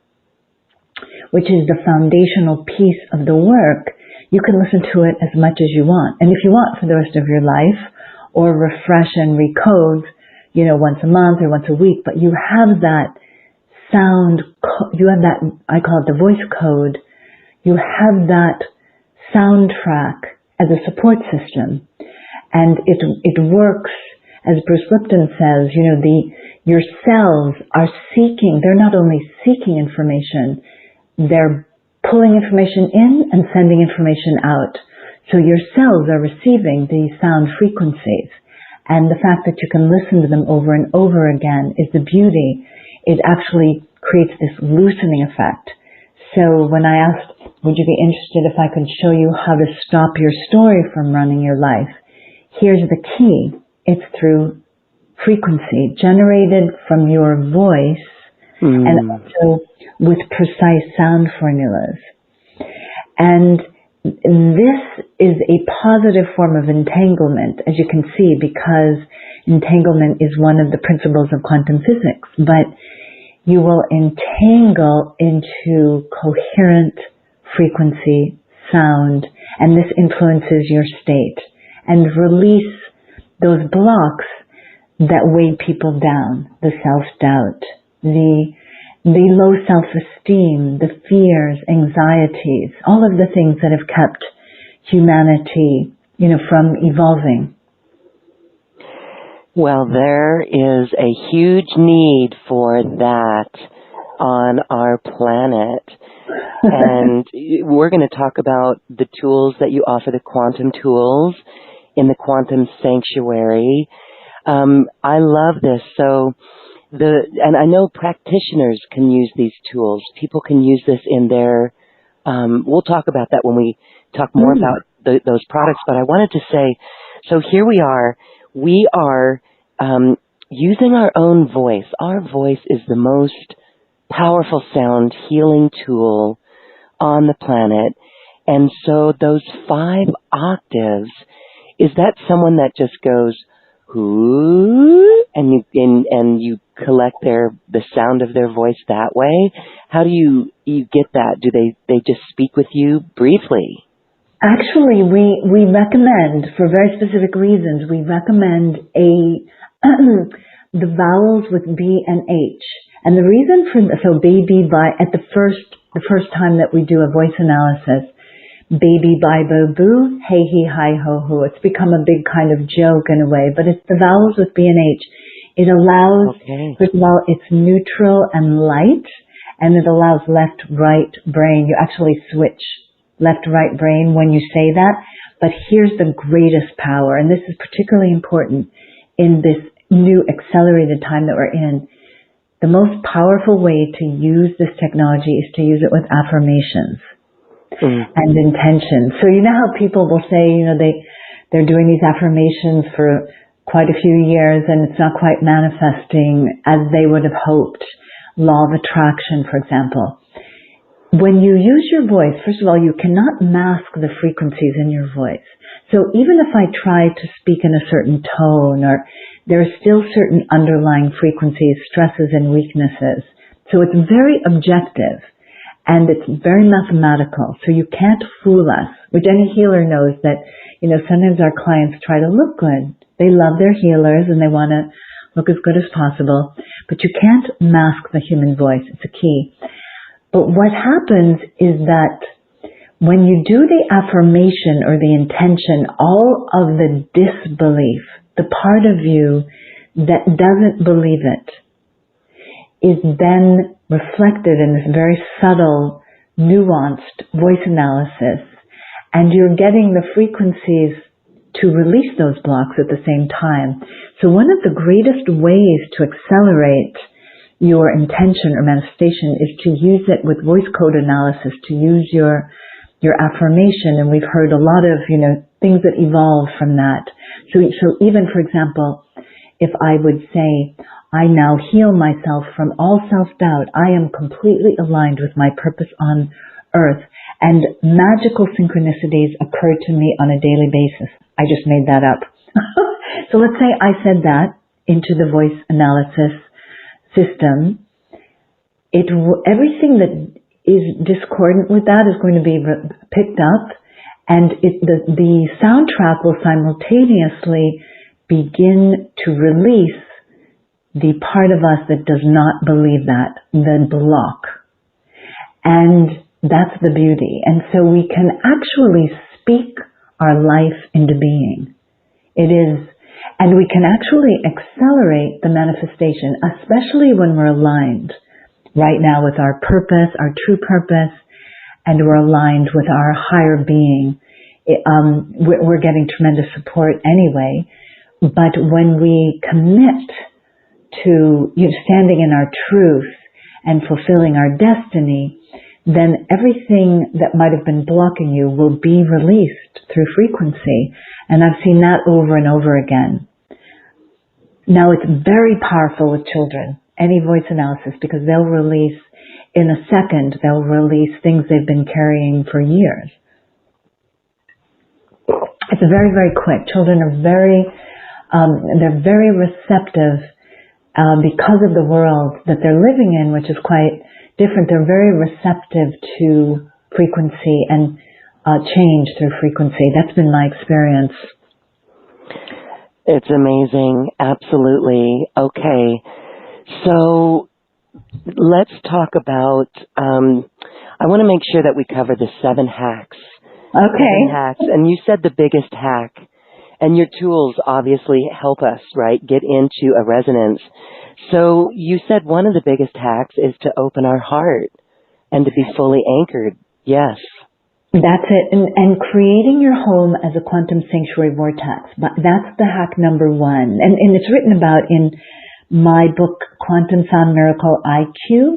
[SPEAKER 2] which is the foundational piece of the work, you can listen to it as much as you want. And if you want for the rest of your life, or refresh and recode, once a month or once a week, but you have that sound, you have that, I call it the voice code, you have that soundtrack as a support system. And it works, as Bruce Lipton says, your cells are seeking, they're not only seeking information, they're pulling information in and sending information out. So your cells are receiving these sound frequencies. And the fact that you can listen to them over and over again is the beauty. It actually creates this loosening effect. So when I asked, would you be interested if I could show you how to stop your story from running your life? Here's the key. It's through frequency generated from your voice and also with precise sound formulas. And this is a positive form of entanglement, as you can see, because entanglement is one of the principles of quantum physics. But you will entangle into coherent frequency, sound, and this influences your state, and release those blocks that weigh people down, the self-doubt, the low self-esteem, the fears, anxieties, all of the things that have kept humanity, from evolving.
[SPEAKER 1] Well, there is a huge need for that on our planet. And we're going to talk about the tools that you offer, the quantum tools in the quantum sanctuary. I love this. So and I know practitioners can use these tools. People can use this in their, we'll talk about that when we talk more about those products. But I wanted to say, so here we are using our own voice. Our voice is the most powerful sound healing tool on the planet. And so those 5 octaves, is that someone that just goes, whoo, and you collect the sound of their voice that way? How do you get that? Do they just speak with you briefly?
[SPEAKER 2] Actually, we recommend, for very specific reasons, we recommend the vowels with B and H. And the reason so baby by, at the first time that we do a voice analysis, baby by boo boo, hey he hi ho ho. It's become a big kind of joke in a way, but it's the vowels with B and H. It allows, first of all, it's neutral and light, and it allows left-right brain. You actually switch left-right brain when you say that. But here's the greatest power, and this is particularly important in this new accelerated time that we're in. The most powerful way to use this technology is to use it with affirmations and intentions. So you know how people will say, they're doing these affirmations for quite a few years and it's not quite manifesting as they would have hoped. Law of attraction, for example. When you use your voice, first of all, you cannot mask the frequencies in your voice. So even if I try to speak in a certain tone, or there are still certain underlying frequencies, stresses, and weaknesses. So it's very objective, and it's very mathematical. So you can't fool us, which any healer knows that, sometimes our clients try to look good. They love their healers and they want to look as good as possible, but you can't mask the human voice. It's a key. But what happens is that when you do the affirmation or the intention, all of the disbelief, the part of you that doesn't believe it, is then reflected in this very subtle, nuanced voice analysis, and you're getting the frequencies to release those blocks at the same time. So one of the greatest ways to accelerate your intention or manifestation is to use it with voice code analysis, to use your affirmation. And we've heard a lot of, things that evolve from that. So even, for example, if I would say, I now heal myself from all self-doubt. I am completely aligned with my purpose on earth, and magical synchronicities occur to me on a daily basis. I just made that up. So let's say I said that into the voice analysis system. Everything that is discordant with that is going to be picked up, and the soundtrack will simultaneously begin to release the part of us that does not believe that, the block. And that's the beauty. And so we can actually speak our life into being. And we can actually accelerate the manifestation, especially when we're aligned right now with our purpose, our true purpose, and we're aligned with our higher being. We're getting tremendous support anyway, but when we commit to standing in our truth and fulfilling our destiny, then everything that might have been blocking you will be released through frequency. And I've seen that over and over again. Now, it's very powerful with children, any voice analysis, because they'll release, in a second, they'll release things they've been carrying for years. It's very, very quick. Children are they're very receptive because of the world that they're living in, which is quite different. They're very receptive to frequency and change through frequency. That's been my experience.
[SPEAKER 1] It's amazing. Absolutely. Okay. So let's talk about, I want to make sure that we cover the 7 hacks.
[SPEAKER 2] Okay.
[SPEAKER 1] 7 hacks. And you said the biggest hack. And your tools obviously help us, right, get into a resonance. So you said one of the biggest hacks is to open our heart and to be fully anchored. Yes.
[SPEAKER 2] That's it. And creating your home as a quantum sanctuary vortex. That's the hack number 1. And it's written about in my book, Quantum Sound Miracle iCube,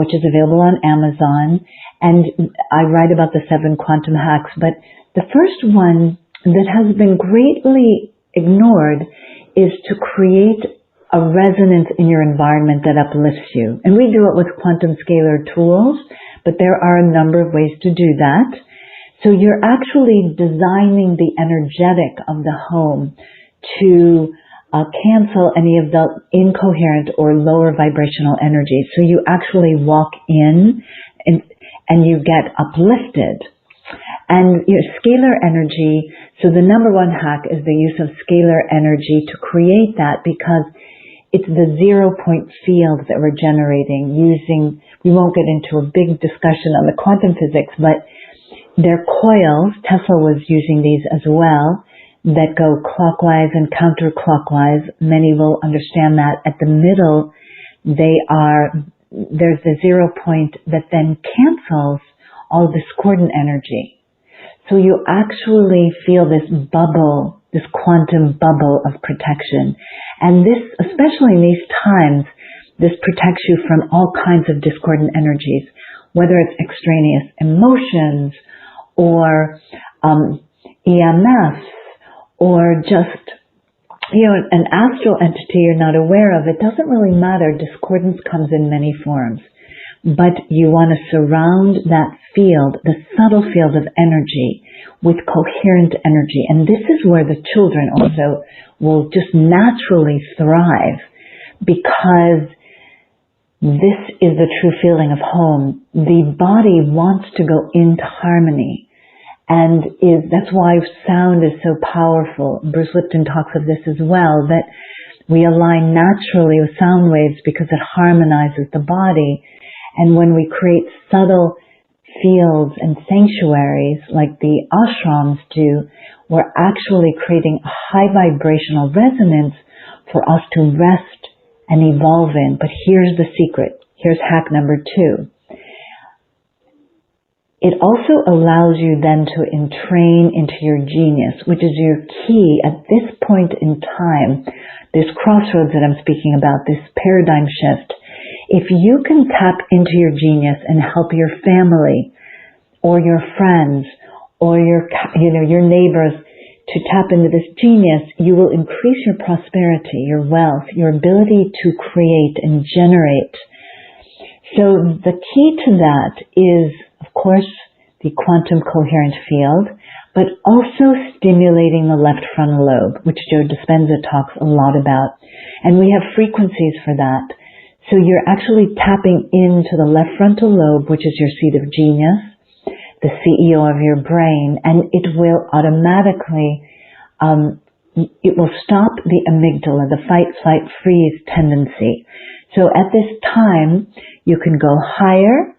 [SPEAKER 2] which is available on Amazon. And I write about the 7 quantum hacks. But the first one that has been greatly ignored is to create a resonance in your environment that uplifts you. And we do it with quantum scalar tools, but there are a number of ways to do that. So you're actually designing the energetic of the home to cancel any of the incoherent or lower vibrational energy. So you actually walk in and you get uplifted. And scalar energy, so the number 1 hack is the use of scalar energy to create that, because it's the 0-point field that we're generating using, we won't get into a big discussion on the quantum physics, but they're coils, Tesla was using these as well, that go clockwise and counterclockwise. Many will understand that. At the middle, there's the 0 point that then cancels all discordant energy. So you actually feel this bubble, this quantum bubble of protection. And this, especially in these times, this protects you from all kinds of discordant energies, whether it's extraneous emotions or EMFs or just, an astral entity you're not aware of. It doesn't really matter. Discordance comes in many forms. But you want to surround that field, the subtle field of energy, with coherent energy. And this is where the children also will just naturally thrive, because this is the true feeling of home. The body wants to go into harmony, and that's why sound is so powerful. Bruce Lipton talks of this as well, that we align naturally with sound waves because it harmonizes the body. And when we create subtle fields and sanctuaries like the ashrams do, we're actually creating a high vibrational resonance for us to rest and evolve in. But here's the secret. Here's hack number 2. It also allows you then to entrain into your genius, which is your key at this point in time, this crossroads that I'm speaking about, this paradigm shift. If you can tap into your genius and help your family or your friends or your neighbors to tap into this genius, you will increase your prosperity, your wealth, your ability to create and generate. So the key to that is, of course, the quantum coherent field, but also stimulating the left frontal lobe, which Joe Dispenza talks a lot about. And we have frequencies for that. So you're actually tapping into the left frontal lobe, which is your seat of genius, the CEO of your brain, and it will automatically, it will stop the amygdala, the fight, flight, freeze tendency. So at this time, you can go higher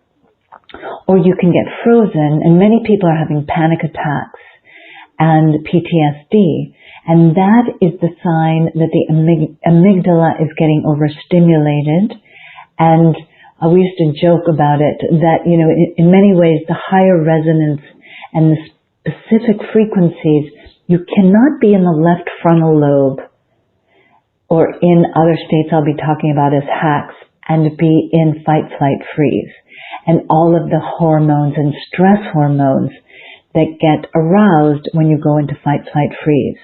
[SPEAKER 2] or you can get frozen, and many people are having panic attacks and PTSD. And that is the sign that the amygdala is getting overstimulated. And we used to joke about it that, in many ways, the higher resonance and the specific frequencies, you cannot be in the left frontal lobe or in other states I'll be talking about as hacks and be in fight, flight, freeze. And all of the hormones and stress hormones that get aroused when you go into fight, flight, freeze.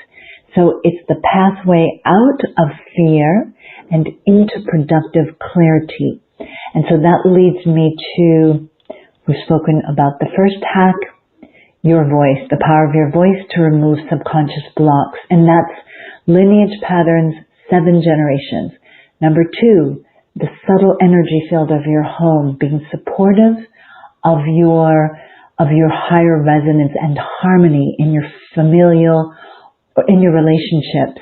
[SPEAKER 2] So it's the pathway out of fear and into productive clarity. And so that leads me to, we've spoken about the first hack, your voice, the power of your voice to remove subconscious blocks. And that's lineage patterns, 7 generations. Number 2, the subtle energy field of your home, being supportive of your higher resonance and harmony in your familial or in your relationships.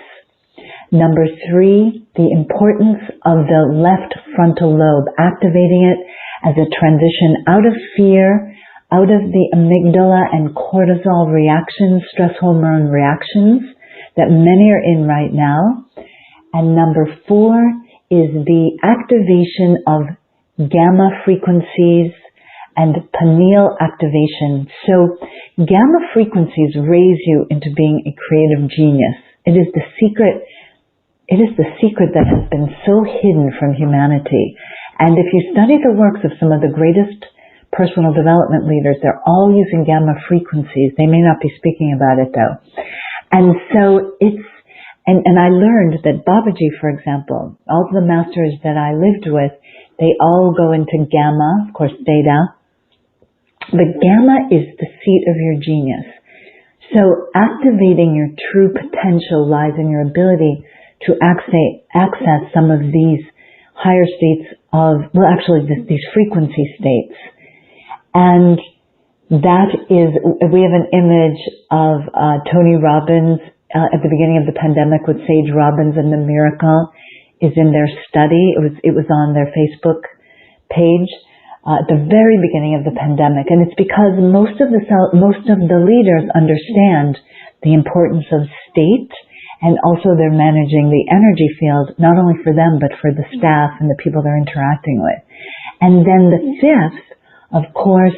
[SPEAKER 2] Number 3, the importance of the left frontal lobe, activating it as a transition out of fear, out of the amygdala and cortisol reactions, stress hormone reactions that many are in right now. And number 4 is the activation of gamma frequencies and pineal activation. So gamma frequencies raise you into being a creative genius. It is the secret that has been so hidden from humanity. And if you study the works of some of the greatest personal development leaders, they're all using gamma frequencies. They may not be speaking about it though. And so and I learned that Babaji, for example, all the masters that I lived with, they all go into gamma, of course theta, but gamma is the seat of your genius. So activating your true potential lies in your ability to access some of these higher states of, these frequency states. And that is, we have an image of Tony Robbins at the beginning of the pandemic with Sage Robbins, and the miracle is in their study. It was on their Facebook page at the very beginning of the pandemic, and it's because most of the leaders understand the importance of state, and also they're managing the energy field not only for them but for the staff and the people they're interacting with. And then the 5th, of course,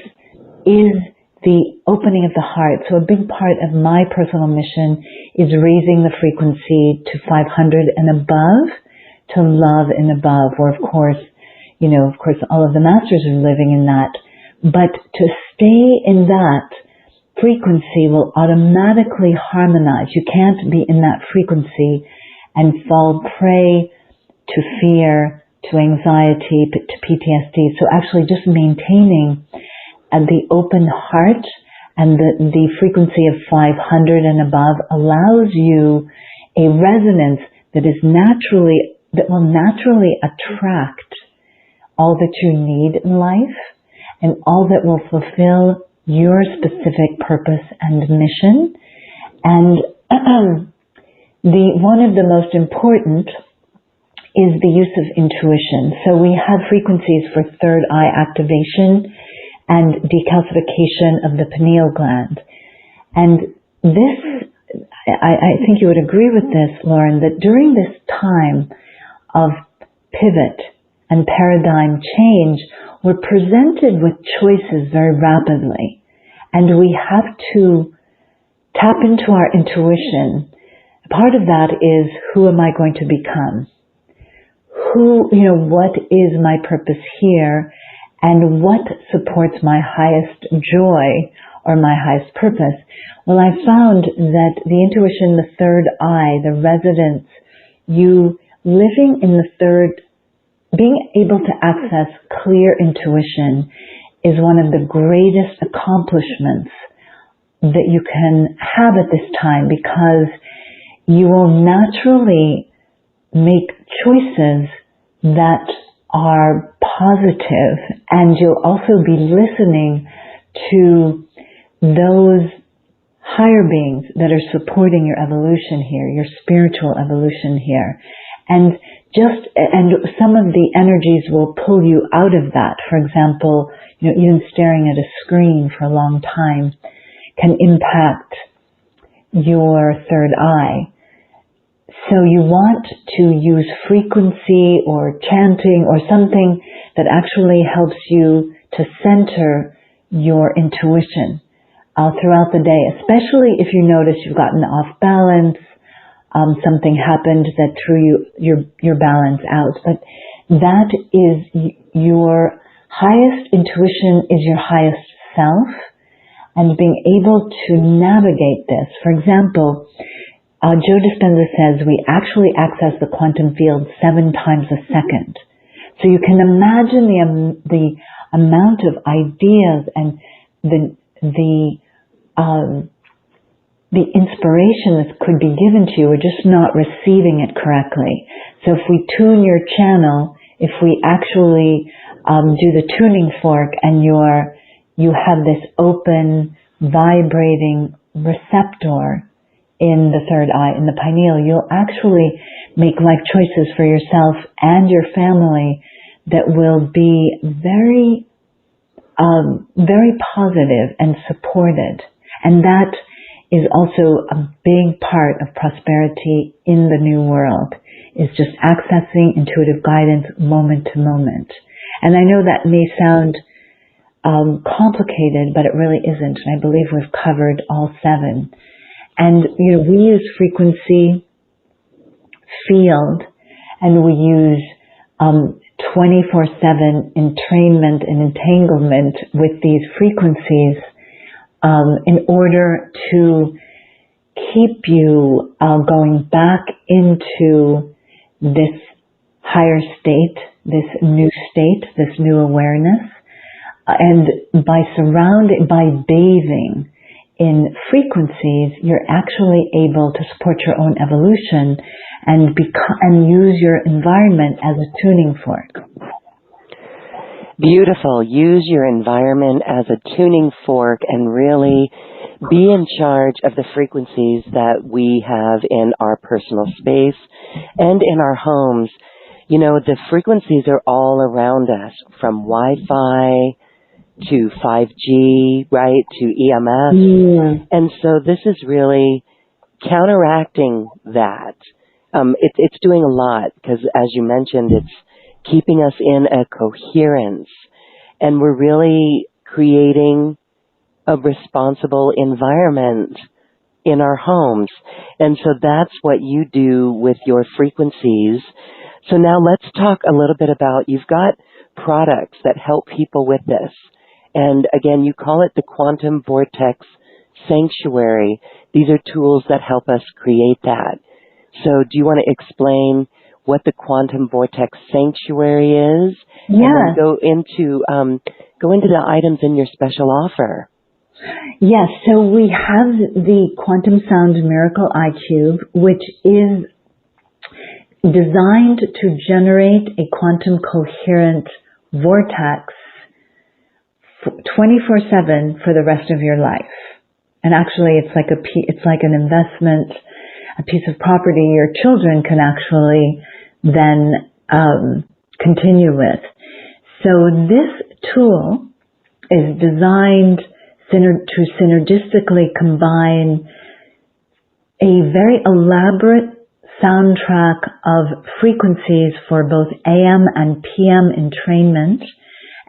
[SPEAKER 2] is the opening of the heart. So a big part of my personal mission is raising the frequency to 500 and above, to love and above, where of course all of the masters are living in that. But to stay in that frequency will automatically harmonize. You can't be in that frequency and fall prey to fear, to anxiety, to PTSD. So actually just maintaining the open heart And the frequency of 500 and above allows you a resonance that will naturally attract all that you need in life and all that will fulfill your specific purpose and mission. And one of the most important is the use of intuition. So we have frequencies for third eye activation and decalcification of the pineal gland. And this, I think you would agree with this, Lauren, that during this time of pivot and paradigm change, we're presented with choices very rapidly. And we have to tap into our intuition. Part of that is, who am I going to become? What is my purpose here, and what supports my highest joy or my highest purpose? Well, I found that the intuition, the third eye, the resonance, you living in the third, being able to access clear intuition is one of the greatest accomplishments that you can have at this time, because you will naturally make choices that are positive, and you'll also be listening to those higher beings that are supporting your evolution here, your spiritual evolution here. And some of the energies will pull you out of that. For example, even staring at a screen for a long time can impact your third eye. So you want to use frequency or chanting or something that actually helps you to center your intuition throughout the day, especially if you notice you've gotten off balance, something happened that threw your balance out. But that is your highest intuition, is your highest self, and being able to navigate this. For example, Joe Dispenza says we actually access the quantum field 7 times a second. So you can imagine the amount of ideas and the inspiration that could be given to you. We're just not receiving it correctly. So if we tune your channel, if we actually do the tuning fork, and you have this open, vibrating receptor in the third eye, in the pineal, you'll actually make life choices for yourself and your family that will be very, very positive and supported. And that is also a big part of prosperity in the new world, is just accessing intuitive guidance moment to moment. And I know that may sound complicated, but it really isn't. And I believe we've covered all 7. And we use frequency, field, and we use 24/7 entrainment and entanglement with these frequencies in order to keep you going back into this higher state, this new awareness. And by bathing in frequencies, you're actually able to support your own evolution and use your environment as a tuning fork.
[SPEAKER 1] Beautiful. Use your environment as a tuning fork and really be in charge of the frequencies that we have in our personal space and in our homes. The frequencies are all around us, from Wi-Fi to 5G, right, to EMF.
[SPEAKER 2] Yeah.
[SPEAKER 1] And so this is really counteracting that. It's doing a lot, because as you mentioned, it's keeping us in a coherence, and we're really creating a responsible environment in our homes. And so that's what you do with your frequencies. So now let's talk a little bit about, you've got products that help people with this. And again, you call it the Quantum Vortex Sanctuary. These are tools that help us create that. So do you want to explain what the Quantum Vortex Sanctuary is?
[SPEAKER 2] Yeah.
[SPEAKER 1] And then go into the items in your special offer.
[SPEAKER 2] Yes, so we have the Quantum Sound Miracle iCube, which is designed to generate a quantum coherent vortex 24/7 for the rest of your life. And actually, it's like an investment, a piece of property your children can actually then continue with. So this tool is designed to synergistically combine a very elaborate soundtrack of frequencies for both AM and PM entrainment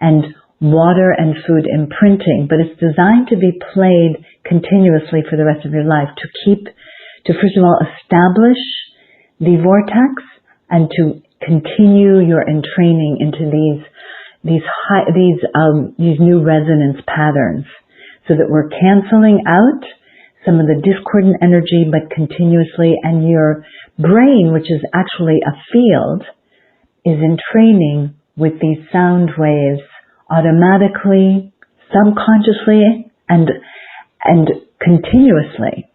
[SPEAKER 2] and water and food imprinting, but it's designed to be played continuously for the rest of your life to first of all establish the vortex and to continue your entraining into these new resonance patterns, so that we're canceling out some of the discordant energy, but continuously, and your brain, which is actually a field, is in training with these sound waves automatically, subconsciously, and continuously.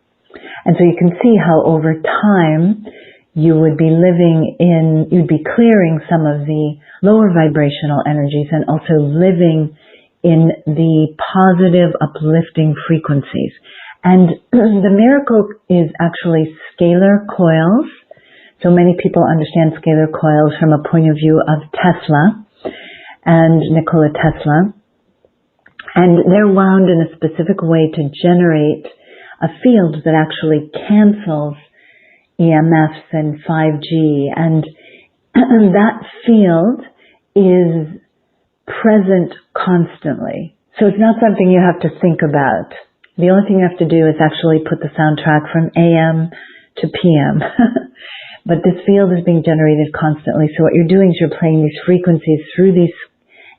[SPEAKER 2] And so you can see how over time you would be you'd be clearing some of the lower vibrational energies and also living in the positive, uplifting frequencies. And the miracle is actually scalar coils. So many people understand scalar coils from a point of view of Tesla and Nikola Tesla. And they're wound in a specific way to generate a field that actually cancels EMFs and 5G. And that field is present constantly. So it's not something you have to think about. The only thing you have to do is actually put the soundtrack from AM to PM. But this field is being generated constantly. So what you're doing is you're playing these frequencies through an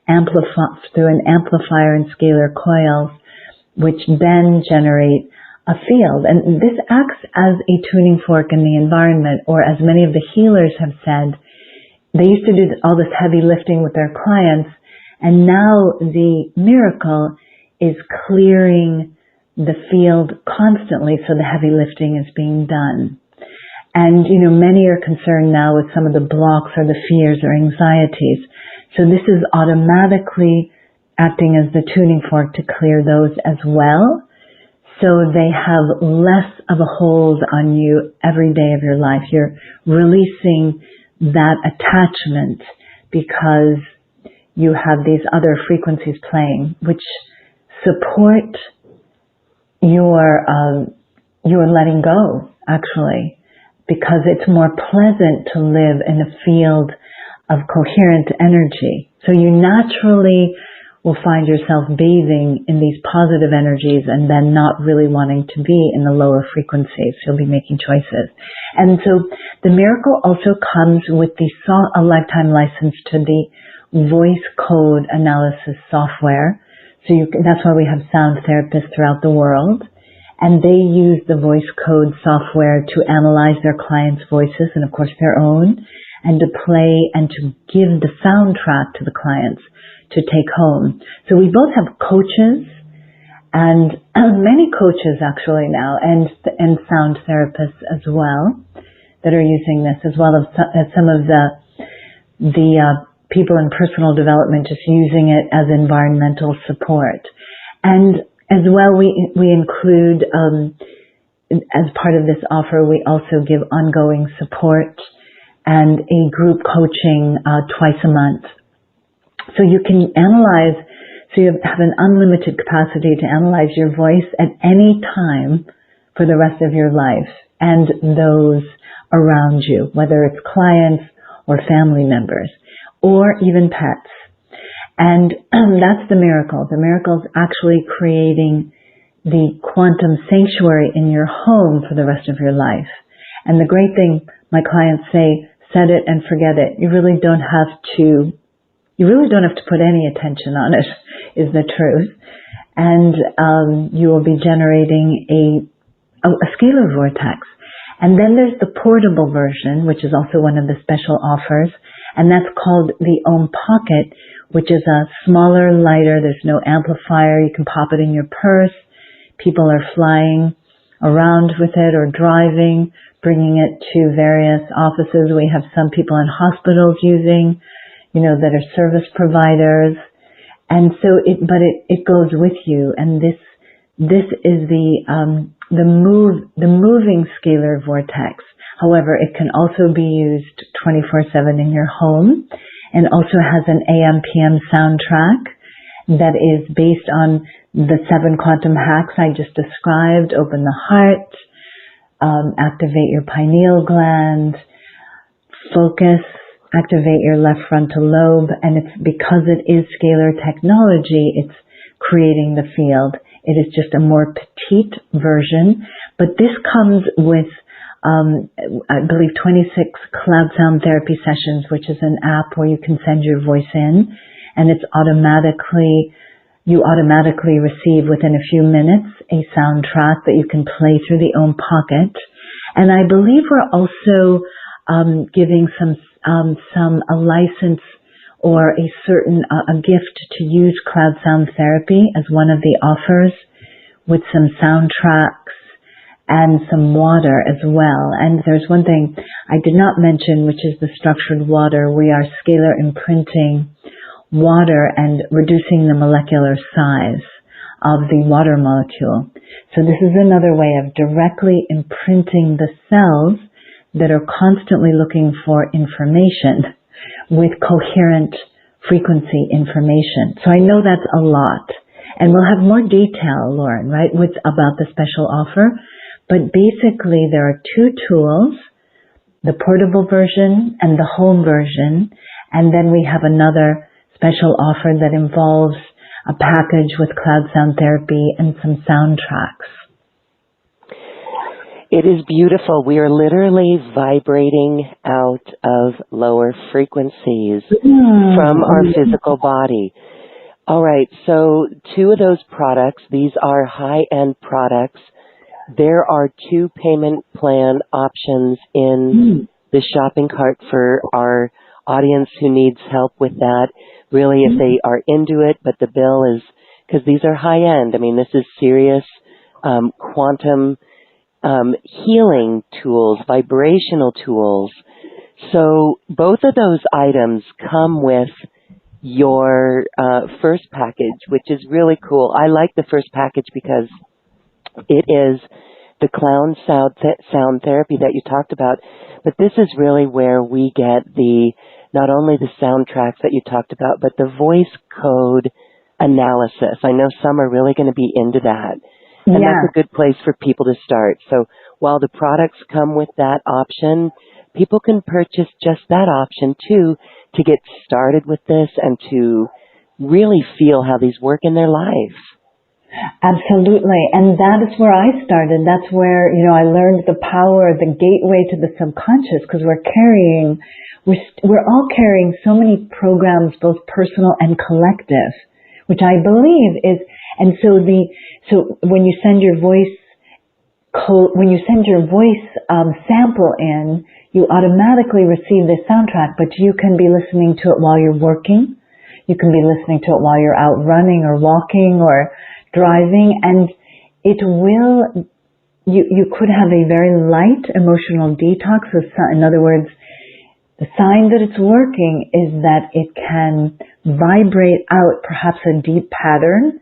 [SPEAKER 2] amplifier and scalar coils, which then generate a field. And this acts as a tuning fork in the environment, or as many of the healers have said, they used to do all this heavy lifting with their clients, and now the miracle is clearing the field constantly, so the heavy lifting is being done. And, many are concerned now with some of the blocks or the fears or anxieties. So this is automatically acting as the tuning fork to clear those as well. So they have less of a hold on you every day of your life. You're releasing that attachment because you have these other frequencies playing, which support your letting go, actually, because it's more pleasant to live in a field of coherent energy. So you naturally will find yourself bathing in these positive energies and then not really wanting to be in the lower frequencies. You'll be making choices. And so the miracle also comes with a lifetime license to the voice code analysis software. So that's why we have sound therapists throughout the world. And they use the voice code software to analyze their clients' voices and, of course, their own, and to play and to give the soundtrack to the clients to take home. So we both have coaches, and many coaches actually now, and sound therapists as well, that are using this, as well as some of the people in personal development just using it as environmental support. And as well, we include, as part of this offer, we also give ongoing support and a group coaching twice a month. So you can analyze, so you have an unlimited capacity to analyze your voice at any time for the rest of your life and those around you, whether it's clients or family members or even pets. And that's the miracle. The miracle is actually creating the quantum sanctuary in your home for the rest of your life. And the great thing, my clients say, set it and forget it. You really don't have to put any attention on it, is the truth. And you will be generating a scalar vortex. And then there's the portable version, which is also one of the special offers. And that's called the Om Pocket, which is a smaller, lighter, there's no amplifier, you can pop it in your purse, people are flying around with it or driving, bringing it to various offices. We have some people in hospitals using, that are service providers. And so it goes with you. And this is the moving scalar vortex. However, it can also be used 24/7 in your home, and also has an AM/PM soundtrack that is based on the 7 quantum hacks I just described. Open the heart, activate your pineal gland, focus, activate your left frontal lobe, and it's because it is scalar technology, it's creating the field. It is just a more petite version, but this comes with, I believe, 26 cloud sound therapy sessions, which is an app where you can send your voice in, and it's you automatically receive within a few minutes a soundtrack that you can play through the Om Pocket. And I believe we're also giving a license or a gift to use cloud sound therapy as one of the offers, with some soundtracks and some water as well. And there's one thing I did not mention, which is the structured water. We are scalar imprinting water and reducing the molecular size of the water molecule. So this is another way of directly imprinting the cells that are constantly looking for information with coherent frequency information. So I know that's a lot. And we'll have more detail, Lauren, right, about the special offer. But basically there are 2 tools, the portable version and the home version. And then we have another special offer that involves a package with cloud sound therapy and some soundtracks.
[SPEAKER 1] It is beautiful. We are literally vibrating out of lower frequencies from our physical body. All right, so 2 of those products, these are high-end products. There are 2 payment plan options in the shopping cart for our audience who needs help with that. Really, if they are into it, but the bill is, because these are high-end. I mean, this is serious quantum healing tools, vibrational tools. So both of those items come with your first package, which is really cool. I like the first package because it is the cloud sound therapy that you talked about, but this is really where we get not only the soundtracks that you talked about, but the voice code analysis. I know some are really going to be into that. And that's a good place for people to start. So while the products come with that option, people can purchase just that option too, to get started with this and to really feel how these work in their lives.
[SPEAKER 2] Absolutely. And that is where I started. That's where, I learned the power, the gateway to the subconscious, because we're all carrying so many programs, both personal and collective, which I believe is, and so when you send your voice sample in, you automatically receive this soundtrack, but you can be listening to it while you're working. You can be listening to it while you're out running or walking or driving, and you could have a very light emotional detox. In other words, the sign that it's working is that it can vibrate out perhaps a deep pattern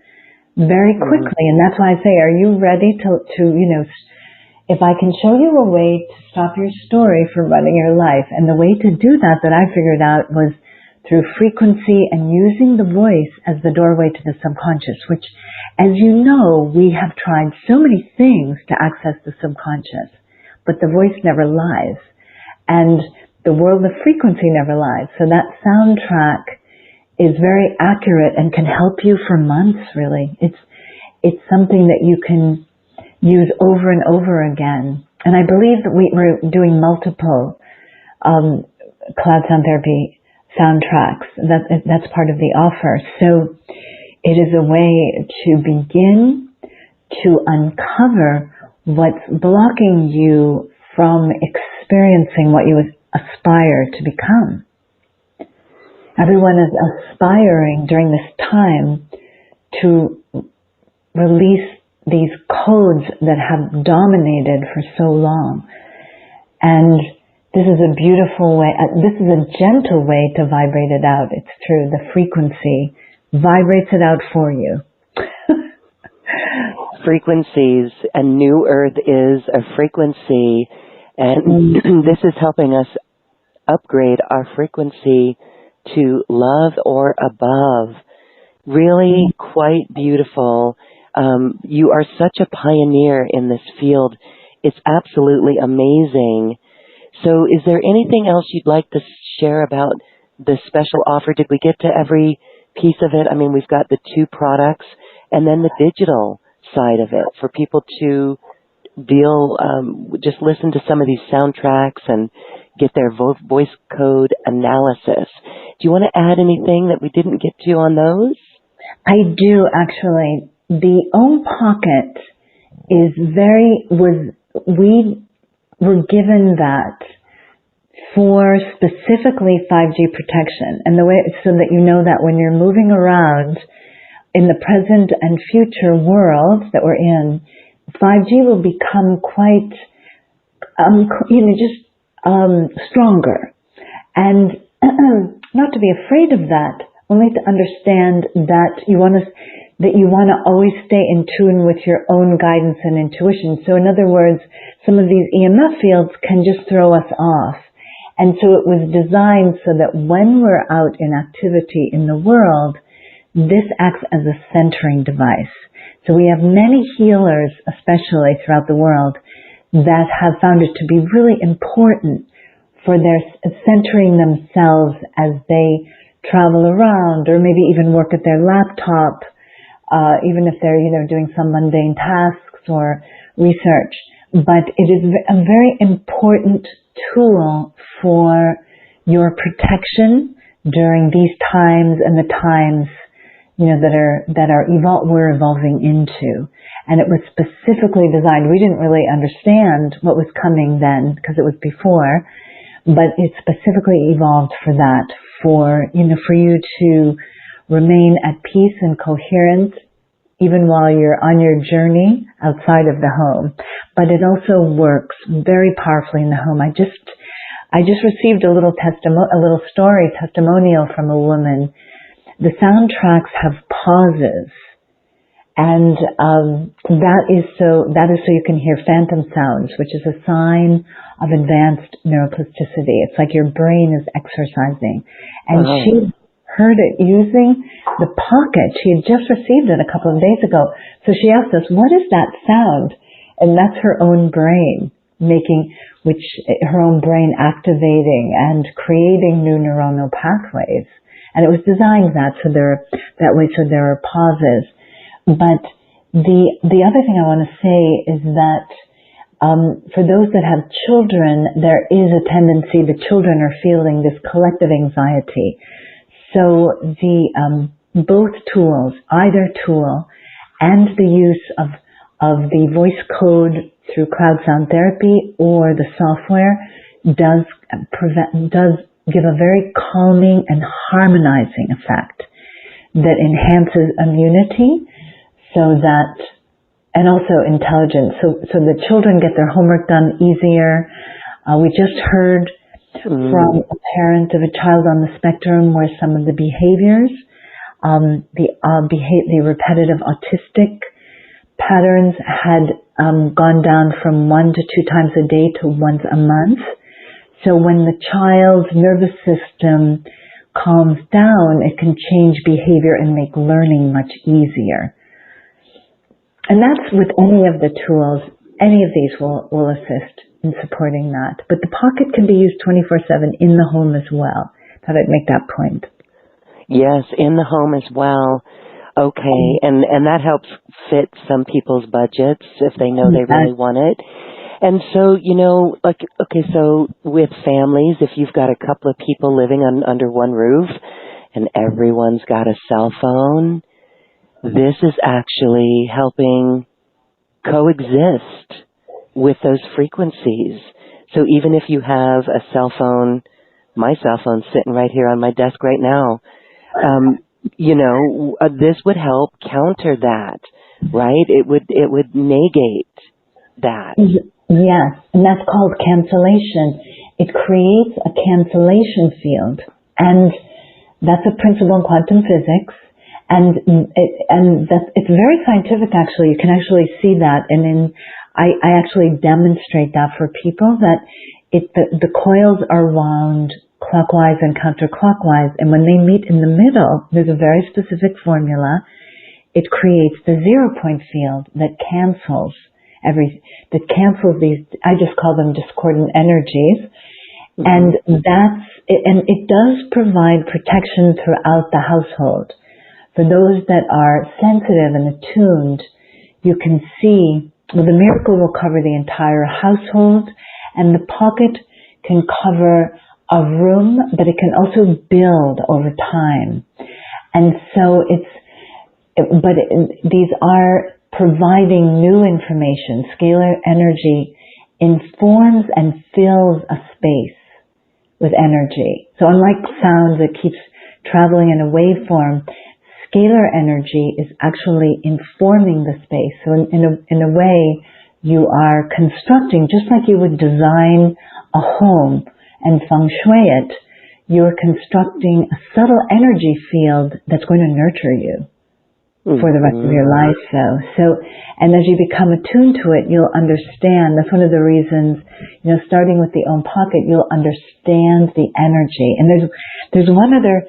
[SPEAKER 2] very quickly. And that's why I say, are you ready to if I can show you a way to stop your story from running your life? And the way to do that I figured out was through frequency and using the voice as the doorway to the subconscious, which, as you know, we have tried so many things to access the subconscious, but the voice never lies. And the world of frequency never lies. So that soundtrack is very accurate and can help you for months, really. It's something that you can use over and over again. And I believe that we're doing multiple cloud sound therapy soundtracks. That's part of the offer. So it is a way to begin to uncover what's blocking you from experiencing what you aspire to become. Everyone is aspiring during this time to release these codes that have dominated for so long. And this is a beautiful way, this is a gentle way to vibrate it out. It's true. The frequency vibrates it out for you.
[SPEAKER 1] Frequencies, and New Earth is a frequency, and this is helping us upgrade our frequency to love or above. Really quite beautiful. You are such a pioneer in this field. It's absolutely amazing. So is there anything else you'd like to share about the special offer? Did we get to every piece of it? I mean, we've got the 2 products and then the digital side of it for people to just listen to some of these soundtracks and get their voice code analysis. Do you want to add anything that we didn't get to on those?
[SPEAKER 2] I do, actually. The Own Pocket is we were given that for specifically 5G protection, and the way, so that you know that when you're moving around in the present and future world that we're in, 5G will become quite, stronger. And not to be afraid of that, only to understand that you want to always stay in tune with your own guidance and intuition. So in other words, some of these EMF fields can just throw us off. And so it was designed so that when we're out in activity in the world, this acts as a centering device. So we have many healers, especially throughout the world, that have found it to be really important for their centering themselves as they travel around, or maybe even work at their laptop, even if they're, doing some mundane tasks or research. But it is a very important tool for your protection during these times and the times, we're evolving into. And it was specifically designed. We didn't really understand what was coming then because it was before, but it specifically evolved for that, for you to remain at peace and coherent even while you're on your journey outside of the home. But it also works very powerfully in the home. I just received a little testimonial from a woman. The soundtracks have pauses, and that is so you can hear phantom sounds, which is a sign of advanced neuroplasticity. It's like your brain is exercising. And she heard it using the pocket. She had just received it a couple of days ago. So she asked us, what is that sound? And that's her own brain her own brain activating and creating new neuronal pathways. And it was designed that there are pauses. But the other thing I want to say is that for those that have children, there is a tendency, the children are feeling this collective anxiety. So both tools, either tool, and the use of the voice code through cloud sound therapy or the software does give a very calming and harmonizing effect that enhances immunity, and also intelligence. So the children get their homework done easier. We just heard from a parent of a child on the spectrum where some of the behaviors, the repetitive autistic patterns had gone down from 1 to 2 times a day to once a month. So when the child's nervous system calms down, it can change behavior and make learning much easier. And that's with any of the tools. Any of these will assist in supporting that. But the pocket can be used 24/7 in the home as well. Thought I'd make that point.
[SPEAKER 1] Yes, in the home as well. Okay, and that helps fit some people's budgets if they know they really want it. And so, so with families, if you've got a couple of people living under one roof and everyone's got a cell phone, this is actually helping coexist with those frequencies. So even if you have a cell phone, my cell phone's sitting right here on my desk right now, this would help counter that right? It would negate that.
[SPEAKER 2] Yes, and that's called cancellation. It creates a cancellation field, and that's a principle in quantum physics. And it's very scientific, actually. You can actually see that, and I actually demonstrate that for people, that the coils are wound clockwise and counterclockwise, and when they meet in the middle, there's a very specific formula. It creates the 0-point field that cancels these, I just call them discordant energies. And it does provide protection throughout the household. For those that are sensitive and attuned, you can see, well, the miracle will cover the entire household, and the pocket can cover a room, but it can also build over time. And so these are providing new information. Scalar energy informs and fills a space with energy. So unlike sound that keeps traveling in a waveform, scalar energy is actually informing the space. So in a way, you are constructing, just like you would design a home and feng shui it, you're constructing a subtle energy field that's going to nurture you for the rest of your life. And as you become attuned to it, you'll understand. That's one of the reasons, starting with the Om pocket, you'll understand the energy. And there's one other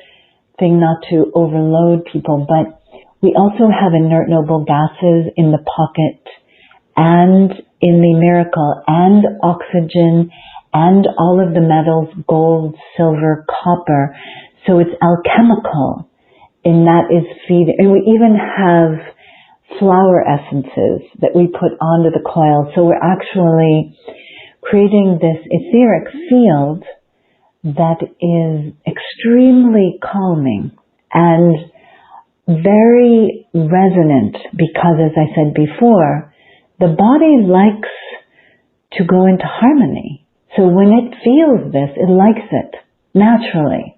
[SPEAKER 2] thing, not to overload people, but we also have inert noble gases in the pocket and in the miracle, and oxygen and all of the metals, gold, silver, copper. So it's alchemical. And that is feeding. And we even have flower essences that we put onto the coil. So we're actually creating this etheric field that is extremely calming and very resonant, because, as I said before, the body likes to go into harmony. So when it feels this, it likes it naturally,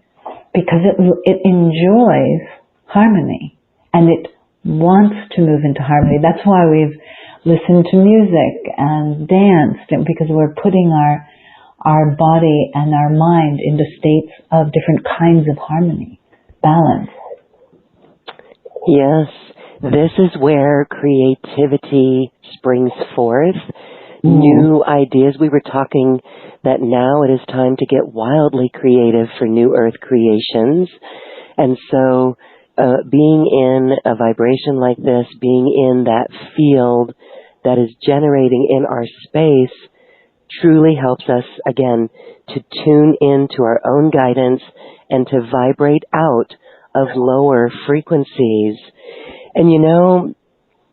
[SPEAKER 2] because it enjoys harmony and it wants to move into harmony. That's why we've listened to music and danced, because we're putting our body and our mind into states of different kinds of harmony, balance.
[SPEAKER 1] Yes, this is where creativity springs forth. New ideas. We were talking that now it is time to get wildly creative for new earth creations. And so being in a vibration like this, being in that field that is generating in our space, truly helps us, again, to tune into our own guidance and to vibrate out of lower frequencies. And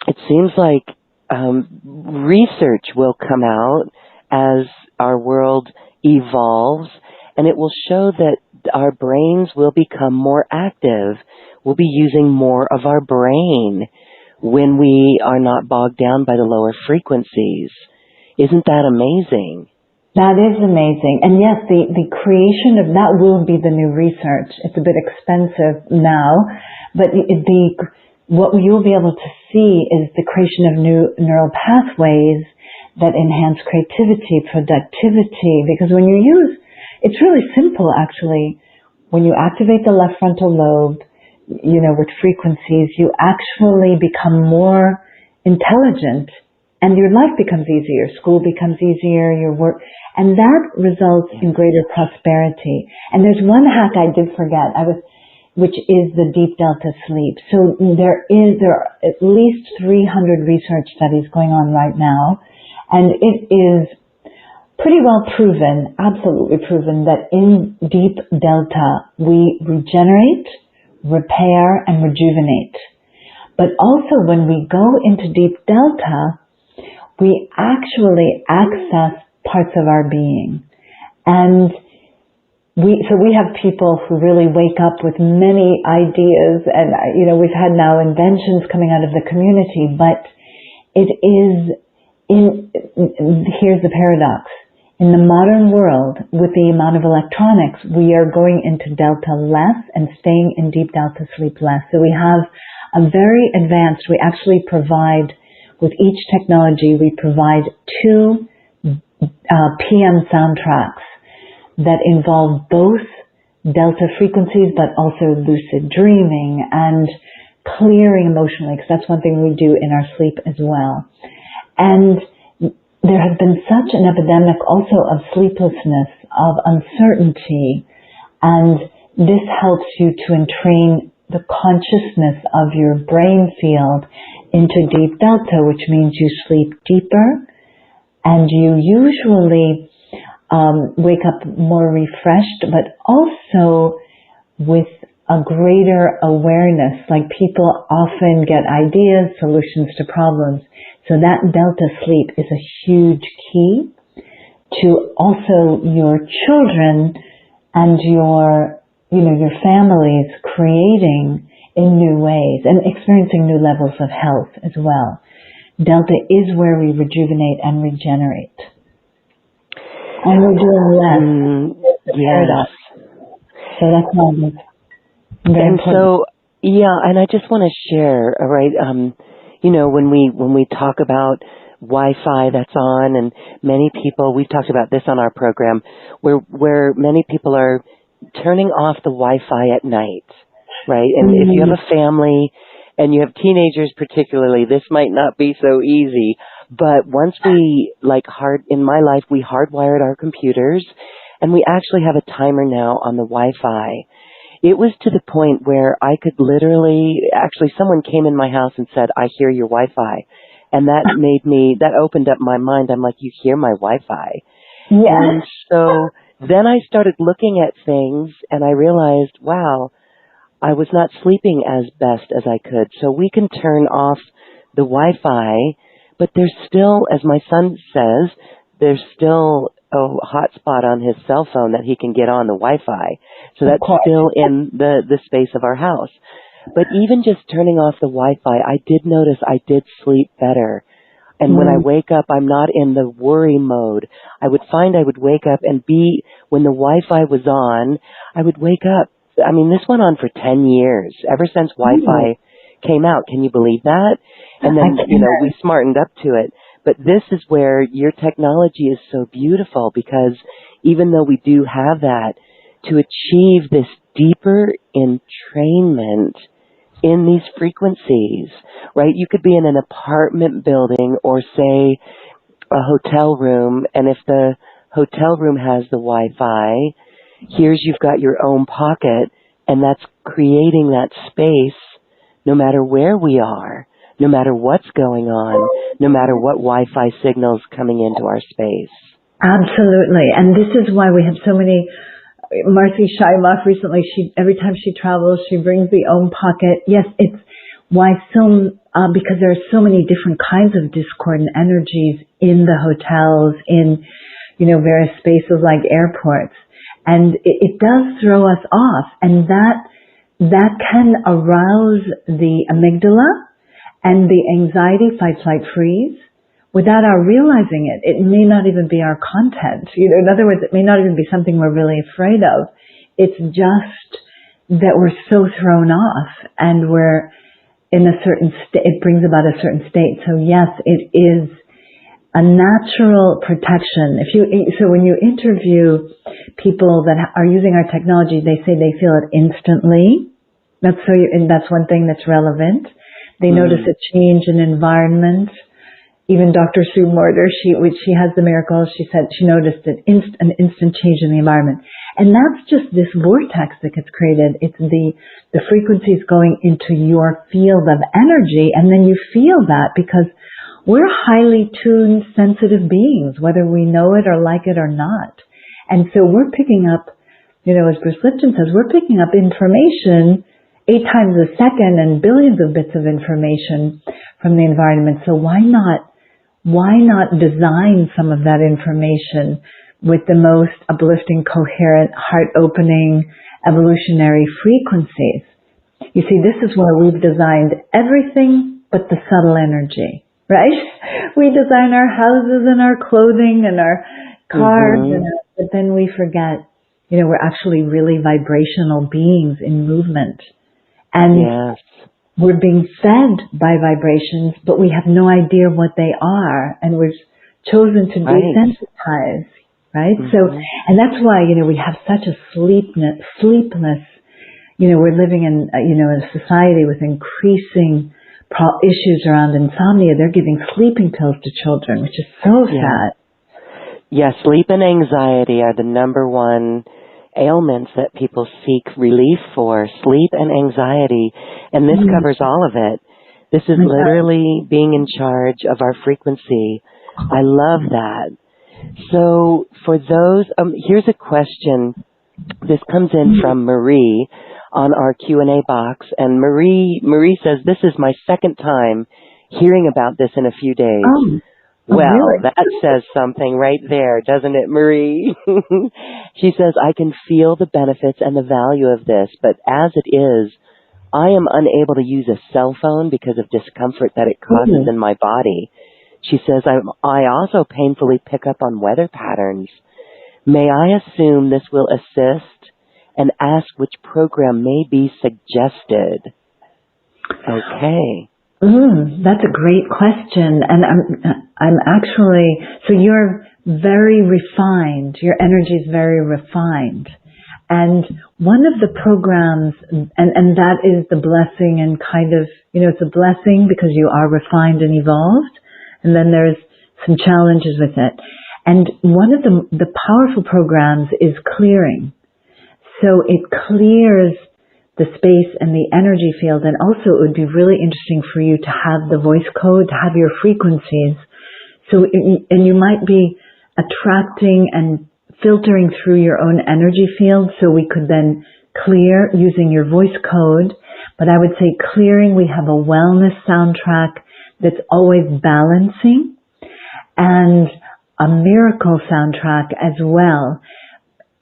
[SPEAKER 1] it seems like research will come out as our world evolves, and it will show that our brains will become more active. We'll be using more of our brain when we are not bogged down by the lower frequencies. Isn't that amazing?
[SPEAKER 2] That is amazing. And yes, the creation of that will be the new research. It's a bit expensive now, but what you'll be able to see is the creation of new neural pathways that enhance creativity, productivity, because when you it's really simple actually. When you activate the left frontal lobe, with frequencies, you actually become more intelligent and your life becomes easier, school becomes easier, your work, and that results in greater prosperity. And there's one hack I did forget, which is the deep delta sleep. So there are at least 300 research studies going on right now, and it is pretty well proven, absolutely proven, that in deep delta we regenerate, repair, and rejuvenate. But also when we go into deep delta, we actually access parts of our being. And we have people who really wake up with many ideas, and we've had now inventions coming out of the community, but here's the paradox. In the modern world, with the amount of electronics, we are going into delta less and staying in deep delta sleep less. So we have a very advanced, we actually provide, with each technology, we provide 2 PM soundtracks that involve both delta frequencies, but also lucid dreaming and clearing emotionally, because that's one thing we do in our sleep as well. And there has been such an epidemic also of sleeplessness, of uncertainty, and this helps you to entrain the consciousness of your brain field into deep delta, which means you sleep deeper, and you usually wake up more refreshed, but also with a greater awareness. Like, people often get ideas, solutions to problems. So that delta sleep is a huge key to also your children and your families creating in new ways and experiencing new levels of health as well. Delta is where we rejuvenate and regenerate. And we're doing less.
[SPEAKER 1] Yes.
[SPEAKER 2] So that's one very important.
[SPEAKER 1] So, and I just want to share, right, when we talk about Wi-Fi that's on, and many people, we've talked about this on our program, where many people are turning off the Wi-Fi at night, right? And if you have a family and you have teenagers particularly, this might not be so easy. But once in my life, we hardwired our computers, and we actually have a timer now on the Wi-Fi. It was to the point where I could actually someone came in my house and said, "I hear your Wi-Fi." And that opened up my mind. I'm like, "You hear my Wi-Fi?"
[SPEAKER 2] Yeah.
[SPEAKER 1] And so then I started looking at things, and I realized, wow, I was not sleeping as best as I could. So we can turn off the Wi-Fi, but there's still, as my son says, there's still a hotspot on his cell phone that he can get on the Wi-Fi. So that's still in the space of our house. But even just turning off the Wi-Fi, I did notice I did sleep better. And when I wake up, I'm not in the worry mode. I would wake up and when the Wi-Fi was on, I would wake up. I mean, this went on for 10 years, ever since Wi-Fi came out. Can you believe that? And then, we smartened up to it. But this is where your technology is so beautiful, because even though we do have that, to achieve this deeper entrainment in these frequencies, right? You could be in an apartment building or, say, a hotel room, and if the hotel room has the Wi-Fi, you've got your own pocket, and that's creating that space no matter where we are, no matter what's going on, no matter what Wi-Fi signals coming into our space.
[SPEAKER 2] Absolutely. And this is why we have so many. Marcy Shimoff recently, every time she travels, she brings the own pocket. Yes, it's why because there are so many different kinds of discordant energies in the hotels, in, various spaces like airports. And it does throw us off. And that can arouse the amygdala and the anxiety, fight, flight, freeze, without our realizing it. It may not even be our content. In other words, it may not even be something we're really afraid of. It's just that we're so thrown off, and we're in a certain state. It brings about a certain state. So yes, it is a natural protection. So when you interview people that are using our technology, they say they feel it instantly. And that's one thing that's relevant. They notice a change in environment. Even Dr. Sue Morter, she has the miracle, she said she noticed an instant change in the environment. And that's just this vortex that gets created. It's the frequencies going into your field of energy, and then you feel that because we're highly tuned, sensitive beings, whether we know it or like it or not. And so we're picking up, as Bruce Lipton says, we're picking up information 8 times a second and billions of bits of information from the environment. So why not design some of that information with the most uplifting, coherent, heart-opening, evolutionary frequencies? You see, this is where we've designed everything but the subtle energy, right? We design our houses and our clothing and our cars, but then we forget, we're actually really vibrational beings in movement. And we're being fed by vibrations, but we have no idea what they are, and we've chosen to desensitize, right? So, and that's why, we have such a sleepless, we're living in, in a society with increasing issues around insomnia. They're giving sleeping pills to children, which is so sad.
[SPEAKER 1] Yeah, sleep and anxiety are the number one ailments that people seek relief for. Sleep and anxiety, and this covers all of it. This is literally being in charge of our frequency. I love that. So for those, here's a question. This comes in from Marie on our Q&A box, and Marie says, this is my second time hearing about this in a few days. Well,
[SPEAKER 2] really?
[SPEAKER 1] That says something right there, doesn't it, Marie? She says, I can feel the benefits and the value of this, but as it is, I am unable to use a cell phone because of discomfort that it causes in my body. She says, I also painfully pick up on weather patterns. May I assume this will assist, and ask which program may be suggested? Okay.
[SPEAKER 2] That's a great question. And I'm actually, so you're very refined. Your energy is very refined. And one of the programs, and that is the blessing, and kind of, it's a blessing because you are refined and evolved. And then there's some challenges with it. And one of the powerful programs is clearing. So it clears the space and the energy field. And also it would be really interesting for you to have the voice code, to have your frequencies. So, and you might be attracting and filtering through your own energy field, so we could then clear using your voice code. But I would say clearing, we have a wellness soundtrack that's always balancing, and a miracle soundtrack as well.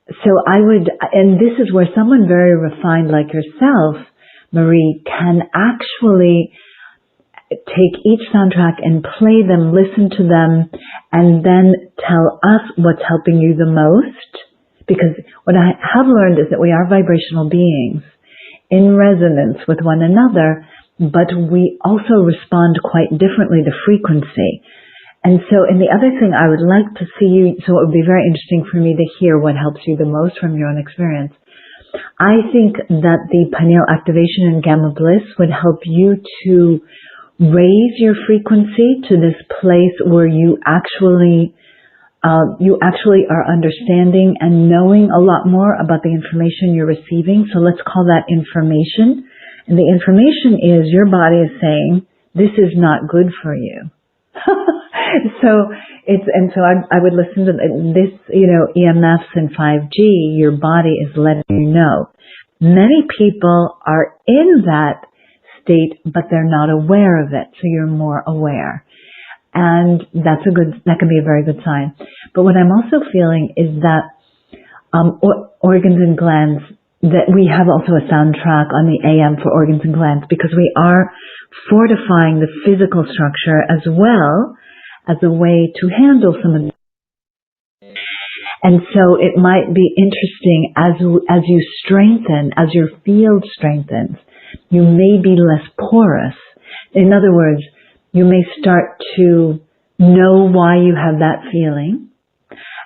[SPEAKER 2] So I would, and this is where someone very refined like yourself, Marie, can actually take each soundtrack and play them, listen to them, and then tell us what's helping you the most. Because what I have learned is that we are vibrational beings in resonance with one another, but we also respond quite differently to frequency. And so, and the other thing I would like to see you, so it would be very interesting for me to hear what helps you the most from your own experience. I think that the pineal activation and gamma bliss would help you to raise your frequency to this place where you actually are understanding and knowing a lot more about the information you're receiving. So let's call that information. And the information is your body is saying, this is not good for you. So I would listen to this, EMFs and 5G, your body is letting you know. Many people are in that state, but they're not aware of it. So you're more aware. And that can be a very good sign. But what I'm also feeling is that, organs and glands, that we have also a soundtrack on the AM for organs and glands, because we are fortifying the physical structure as well as a way to handle some of the. And so it might be interesting as you strengthen, as your field strengthens, you may be less porous. In other words, you may start to know why you have that feeling,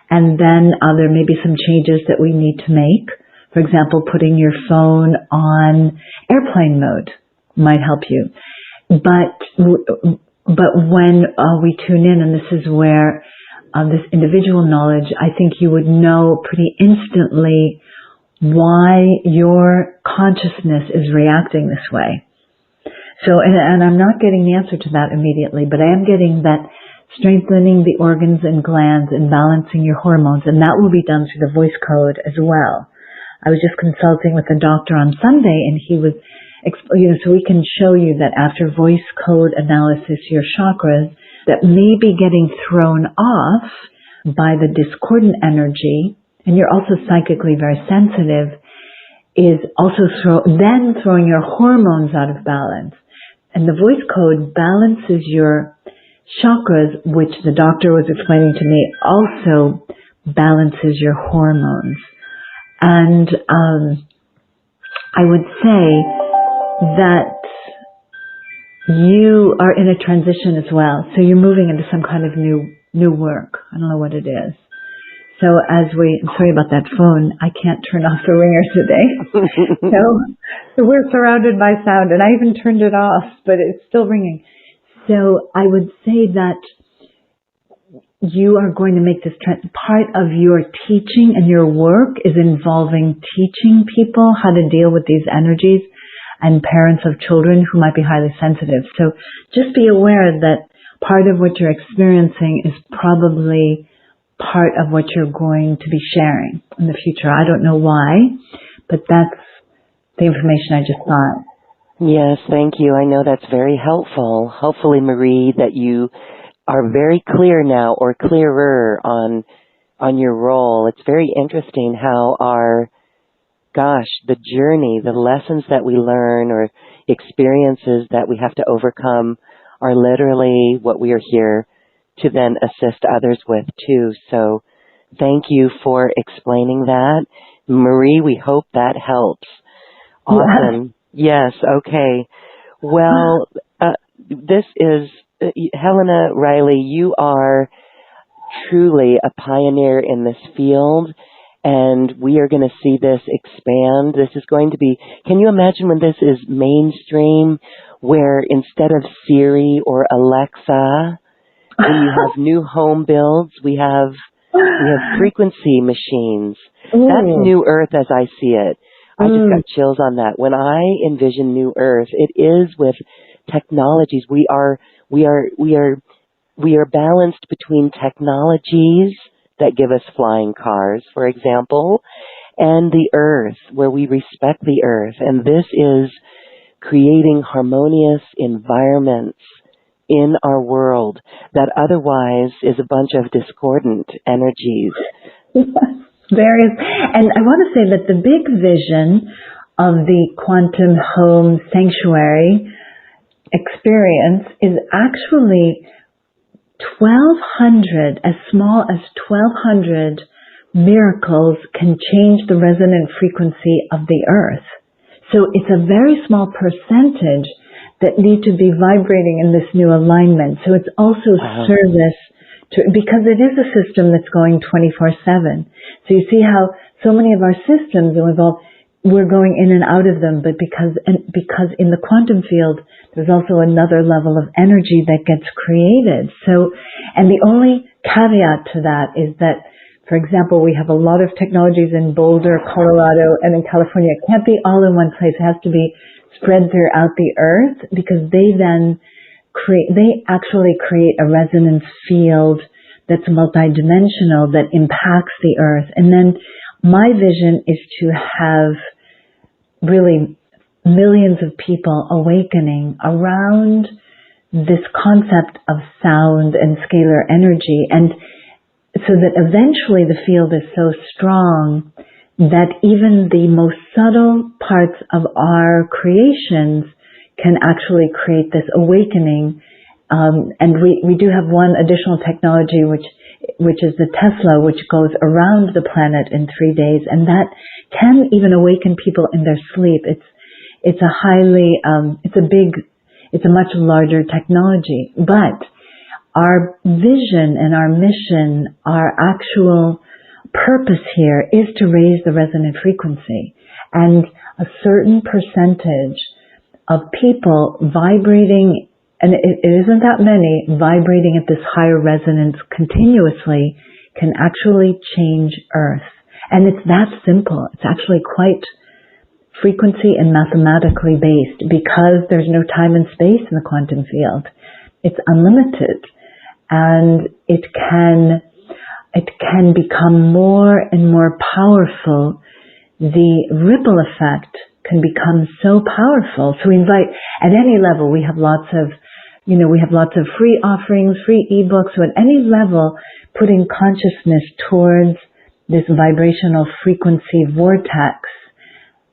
[SPEAKER 2] and then there may be some changes that we need to make. For example, putting your phone on airplane mode might help you. But when we tune in, and this is where this individual knowledge, I think you would know pretty instantly why your consciousness is reacting this way. So, and I'm not getting the answer to that immediately, but I am getting that strengthening the organs and glands and balancing your hormones, and that will be done through the voice code as well. I was just consulting with a doctor on Sunday, and he was, so we can show you that after voice code analysis, your chakras that may be getting thrown off by the discordant energy, and you're also psychically very sensitive, is also throwing your hormones out of balance. And the voice code balances your chakras, which the doctor was explaining to me also balances your hormones. And I would say that you are in a transition as well. So you're moving into some kind of new work. I don't know what it is. So I'm sorry about that phone. I can't turn off the ringer today. So we're surrounded by sound, and I even turned it off, but it's still ringing. So I would say that you are going to make this part of your teaching, and your work is involving teaching people how to deal with these energies, and parents of children who might be highly sensitive. So just be aware that part of what you're experiencing is probably part of what you're going to be sharing in the future. I don't know why, but that's the information I just got.
[SPEAKER 1] Yes, thank you. I know that's very helpful. Hopefully, Marie, that you are very clear now, or clearer on your role. It's very interesting how the journey, the lessons that we learn or experiences that we have to overcome are literally what we are here to then assist others with too. So thank you for explaining that. Marie, we hope that helps. Awesome. Yes, okay. Well, this is Helena Riley. You are truly a pioneer in this field, and we are going to see this expand. This is going to be, can you imagine when this is mainstream, where instead of Siri or Alexa, when you have new home builds, we have frequency machines. That's New Earth as I see it. I just got chills on that. When I envision New Earth, it is with technologies. We are balanced between technologies that give us flying cars, for example, and the earth, where we respect the earth. And this is creating harmonious environments in our world that otherwise is a bunch of discordant energies.
[SPEAKER 2] Various. And I want to say that the big vision of the quantum home sanctuary experience is actually 1,200, as small as 1,200 miracles can change the resonant frequency of the earth. So it's a very small percentage that need to be vibrating in this new alignment. So it's also service to, because it is a system that's going 24/7. So you see how so many of our systems, we're going in and out of them, but because in the quantum field, there's also another level of energy that gets created. So, and the only caveat to that is that, for example, we have a lot of technologies in Boulder, Colorado, and in California. It can't be all in one place. It has to be spread throughout the earth, because they actually create a resonance field that's multidimensional that impacts the earth. And then my vision is to have really millions of people awakening around this concept of sound and scalar energy, and so that eventually the field is so strong that even the most subtle parts of our creations can actually create this awakening. And we do have one additional technology, which is the Tesla, which goes around the planet in 3 days, and that can even awaken people in their sleep. It's a much larger technology, but our vision and our mission, our actual purpose here is to raise the resonant frequency, and a certain percentage of people vibrating, and it isn't that many, vibrating at this higher resonance continuously can actually change Earth. And it's that simple. It's actually quite frequency and mathematically based, because there's no time and space in the quantum field. It's unlimited, and it can become more and more powerful. The ripple effect can become so powerful. So we invite, at any level, we have lots of free offerings, free ebooks. So at any level, putting consciousness towards this vibrational frequency vortex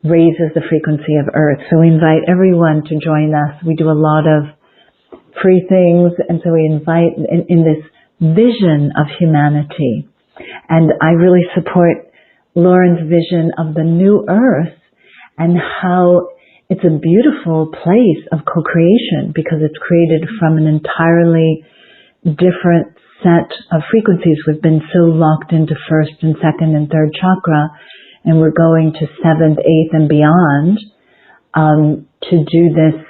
[SPEAKER 2] raises the frequency of Earth. So we invite everyone to join us. We do a lot of free things, and so we invite in this vision of humanity. And I really support Lauren's vision of the new Earth, and how it's a beautiful place of co-creation because it's created from an entirely different set of frequencies. We've been so locked into first and second and third chakra, and we're going to seventh, eighth, and beyond to do this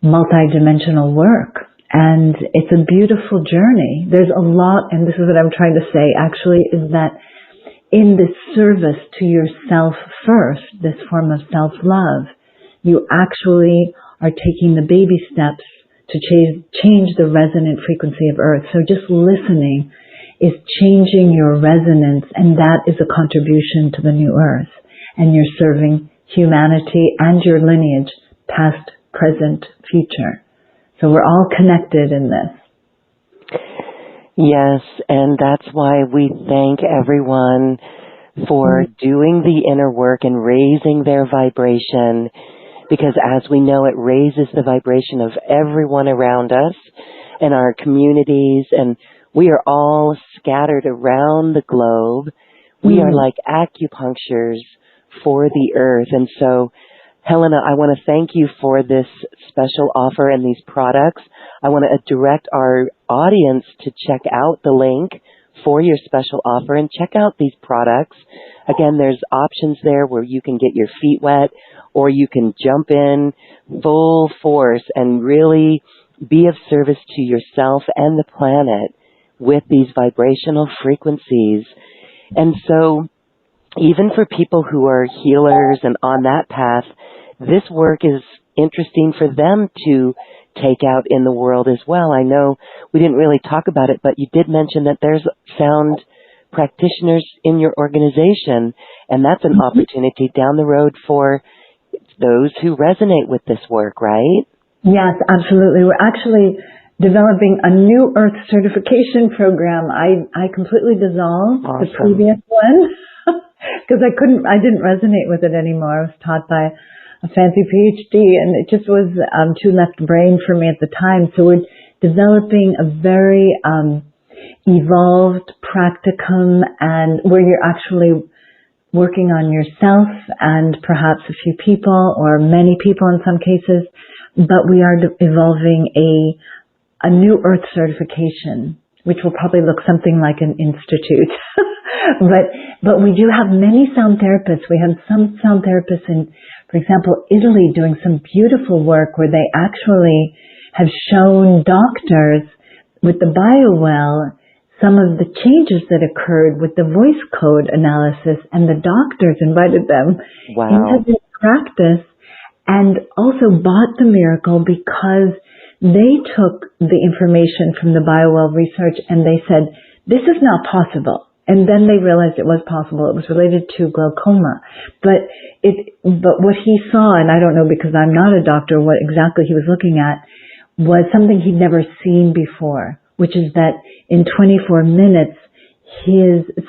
[SPEAKER 2] multidimensional work. And it's a beautiful journey. There's a lot, and this is what I'm trying to say actually, is that in this service to yourself first, this form of self-love, you actually are taking the baby steps to change the resonant frequency of Earth. So just listening is changing your resonance, and that is a contribution to the new Earth. And you're serving humanity and your lineage, past, present, future. So we're all connected in this.
[SPEAKER 1] Yes, and that's why we thank everyone for doing the inner work and raising their vibration, because as we know, it raises the vibration of everyone around us and our communities, and we are all scattered around the globe. We are like acupunctures for the earth. And so, Helena, I want to thank you for this special offer and these products. I want to direct our audience to check out the link for your special offer and check out these products. Again, there's options there where you can get your feet wet, or you can jump in full force and really be of service to yourself and the planet with these vibrational frequencies. And so even for people who are healers and on that path, this work is interesting for them to take out in the world as well. I know we didn't really talk about it, but you did mention that there's sound practitioners in your organization, and that's an opportunity down the road for those who resonate with this work, right?
[SPEAKER 2] Yes, absolutely. We're actually developing a new Earth certification program. I completely dissolved the previous one because I didn't resonate with it anymore. I was taught by a fancy PhD, and it just was too left brain for me at the time. So we're developing a very evolved practicum, and where you're actually working on yourself and perhaps a few people or many people in some cases, but we are evolving a new Earth certification, which will probably look something like an institute. But we do have many sound therapists. We have some sound therapists in, for example, Italy, doing some beautiful work where they actually have shown doctors with the BioWell some of the changes that occurred with the voice code analysis, and the doctors invited them into this practice and also bought the miracle because they took the information from the BioWell research and they said, this is not possible. And then they realized it was possible. It was related to glaucoma. But what he saw, and I don't know because I'm not a doctor, what exactly he was looking at, was something he'd never seen before, which is that in 24 minutes,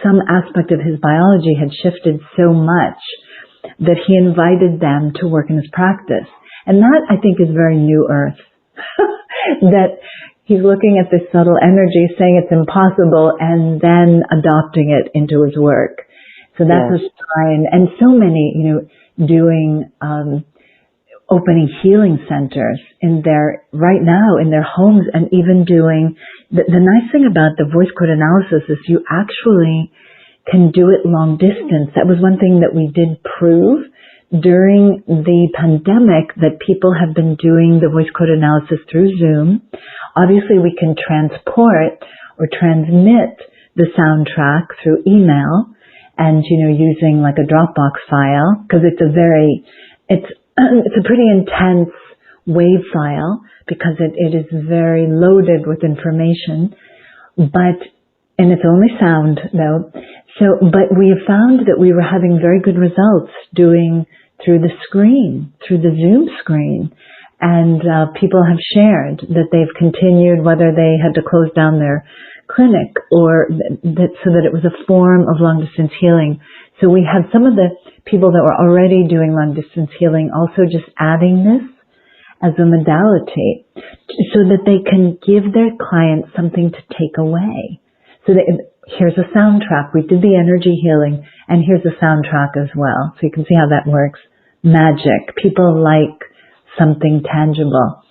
[SPEAKER 2] some aspect of his biology had shifted so much that he invited them to work in his practice. And that, I think, is very new Earth. That he's looking at this subtle energy, saying it's impossible, and then adopting it into his work. So that's a sign. And so many, doing opening healing centers right now in their homes, and even doing, the nice thing about the voice code analysis is you actually can do it long distance. That was one thing that we did prove during the pandemic, that people have been doing the voice code analysis through Zoom. Obviously we can transport or transmit the soundtrack through email and, using like a Dropbox file, because it's a pretty intense wave file because it is very loaded with information, and it's only sound though. But we have found that we were having very good results doing through the screen, through the Zoom screen. And people have shared that they've continued, whether they had to close down their clinic or so that it was a form of long distance healing. So we have some of the people that were already doing long distance healing also just adding this as a modality so that they can give their clients something to take away. So that here's a soundtrack. We did the energy healing, and here's a soundtrack as well. So you can see how that works magic. People like something tangible.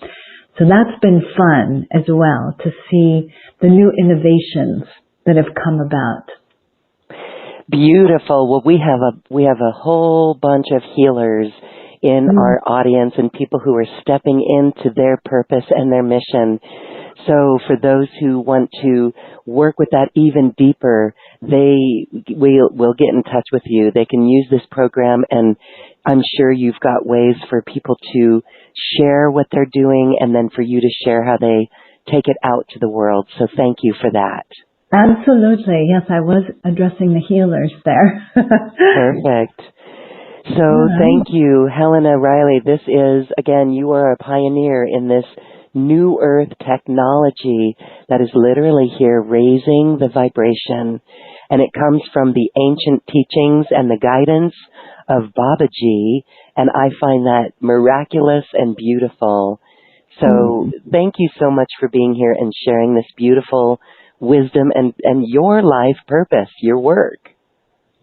[SPEAKER 2] So that's been fun as well to see the new innovations that have come about.
[SPEAKER 1] Beautiful. Well, we have a whole bunch of healers in our audience and people who are stepping into their purpose and their mission. So for those who want to work with that even deeper, we'll get in touch with you. They can use this program, and I'm sure you've got ways for people to share what they're doing and then for you to share how they take it out to the world. So thank you for that.
[SPEAKER 2] Absolutely. Yes, I was addressing the healers there.
[SPEAKER 1] Perfect. So thank you, Helena Riley. This is, again, you are a pioneer in this new earth technology that is literally here raising the vibration. And it comes from the ancient teachings and the guidance of Babaji. And I find that miraculous and beautiful. So thank you so much for being here and sharing this beautiful wisdom and your life purpose, your work.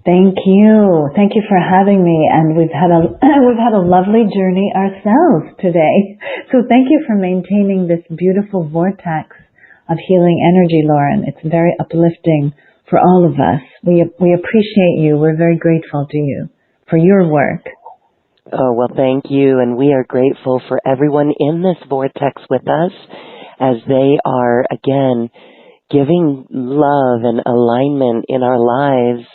[SPEAKER 2] Thank you. Thank you for having me. And we've had a lovely journey ourselves today. So thank you for maintaining this beautiful vortex of healing energy, Lauren. It's very uplifting for all of us. We appreciate you. We're very grateful to you for your work.
[SPEAKER 1] Oh, well, thank you. And we are grateful for everyone in this vortex with us as they are, again, giving love and alignment in our lives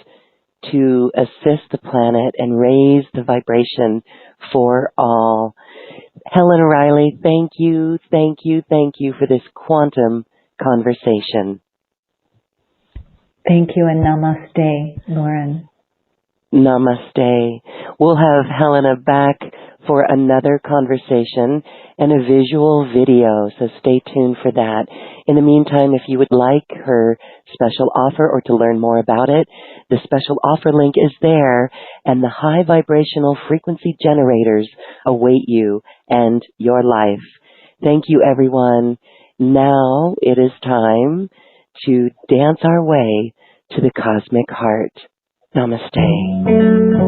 [SPEAKER 1] to assist the planet and raise the vibration for all. Helena Riley, thank you for this quantum conversation.
[SPEAKER 2] Thank you, and namaste, Lauren.
[SPEAKER 1] Namaste. We'll have Helena back for another conversation and a visual video, so stay tuned for that. In the meantime, if you would like her special offer or to learn more about it, the special offer link is there, and the high vibrational frequency generators await you and your life. Thank you, everyone. Now it is time to dance our way to the cosmic heart. Namaste.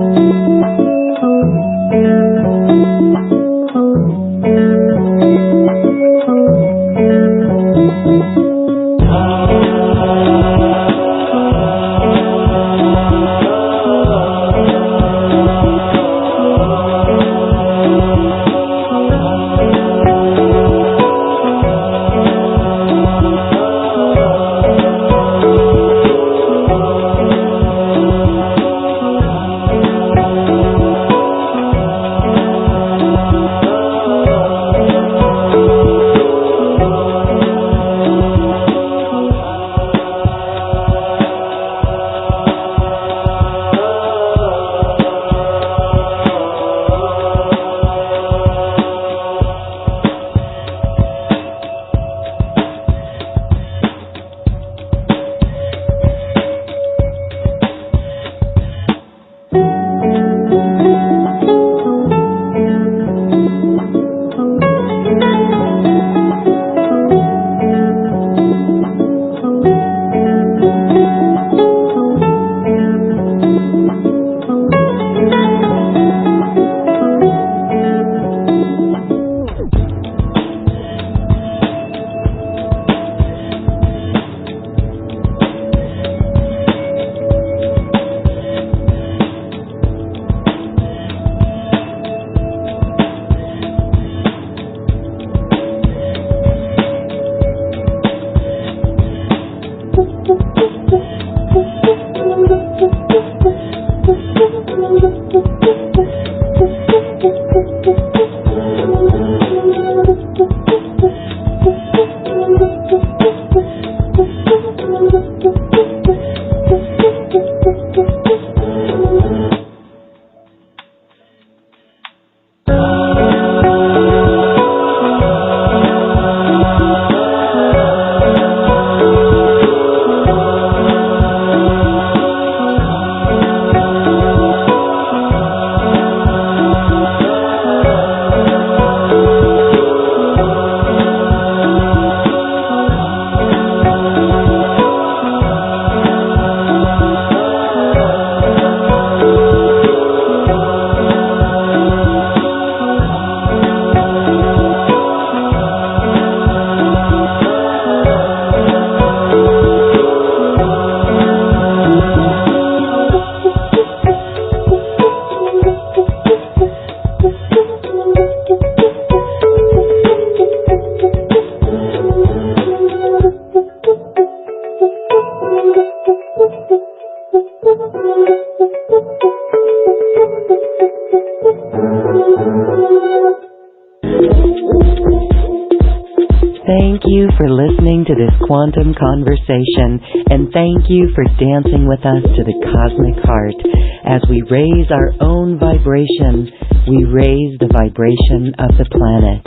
[SPEAKER 1] Thank you for listening to this quantum conversation, and thank you for dancing with us to the cosmic heart. As we raise our own vibration, we raise the vibration of the planet.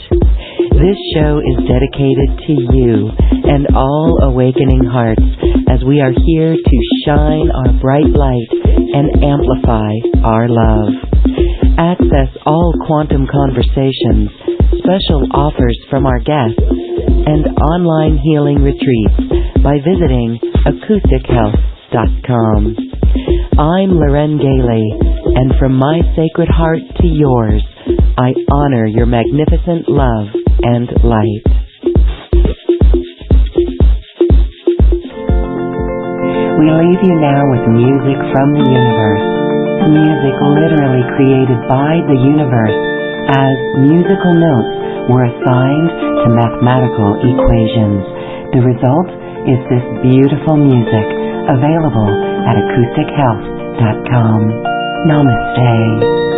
[SPEAKER 1] This show is dedicated to you and all awakening hearts, as we are here to shine our bright light and amplify our love. Access all quantum conversations, special offers from our guests, and online healing retreats by visiting acoustichealth.com. I'm Loren Gailey, and from my sacred heart to yours, I honor your magnificent love and light. We leave you now with music from the universe. Music literally created by the universe, as musical notes were assigned to mathematical equations. The result is this beautiful music, available at acoustichealth.com. Namaste.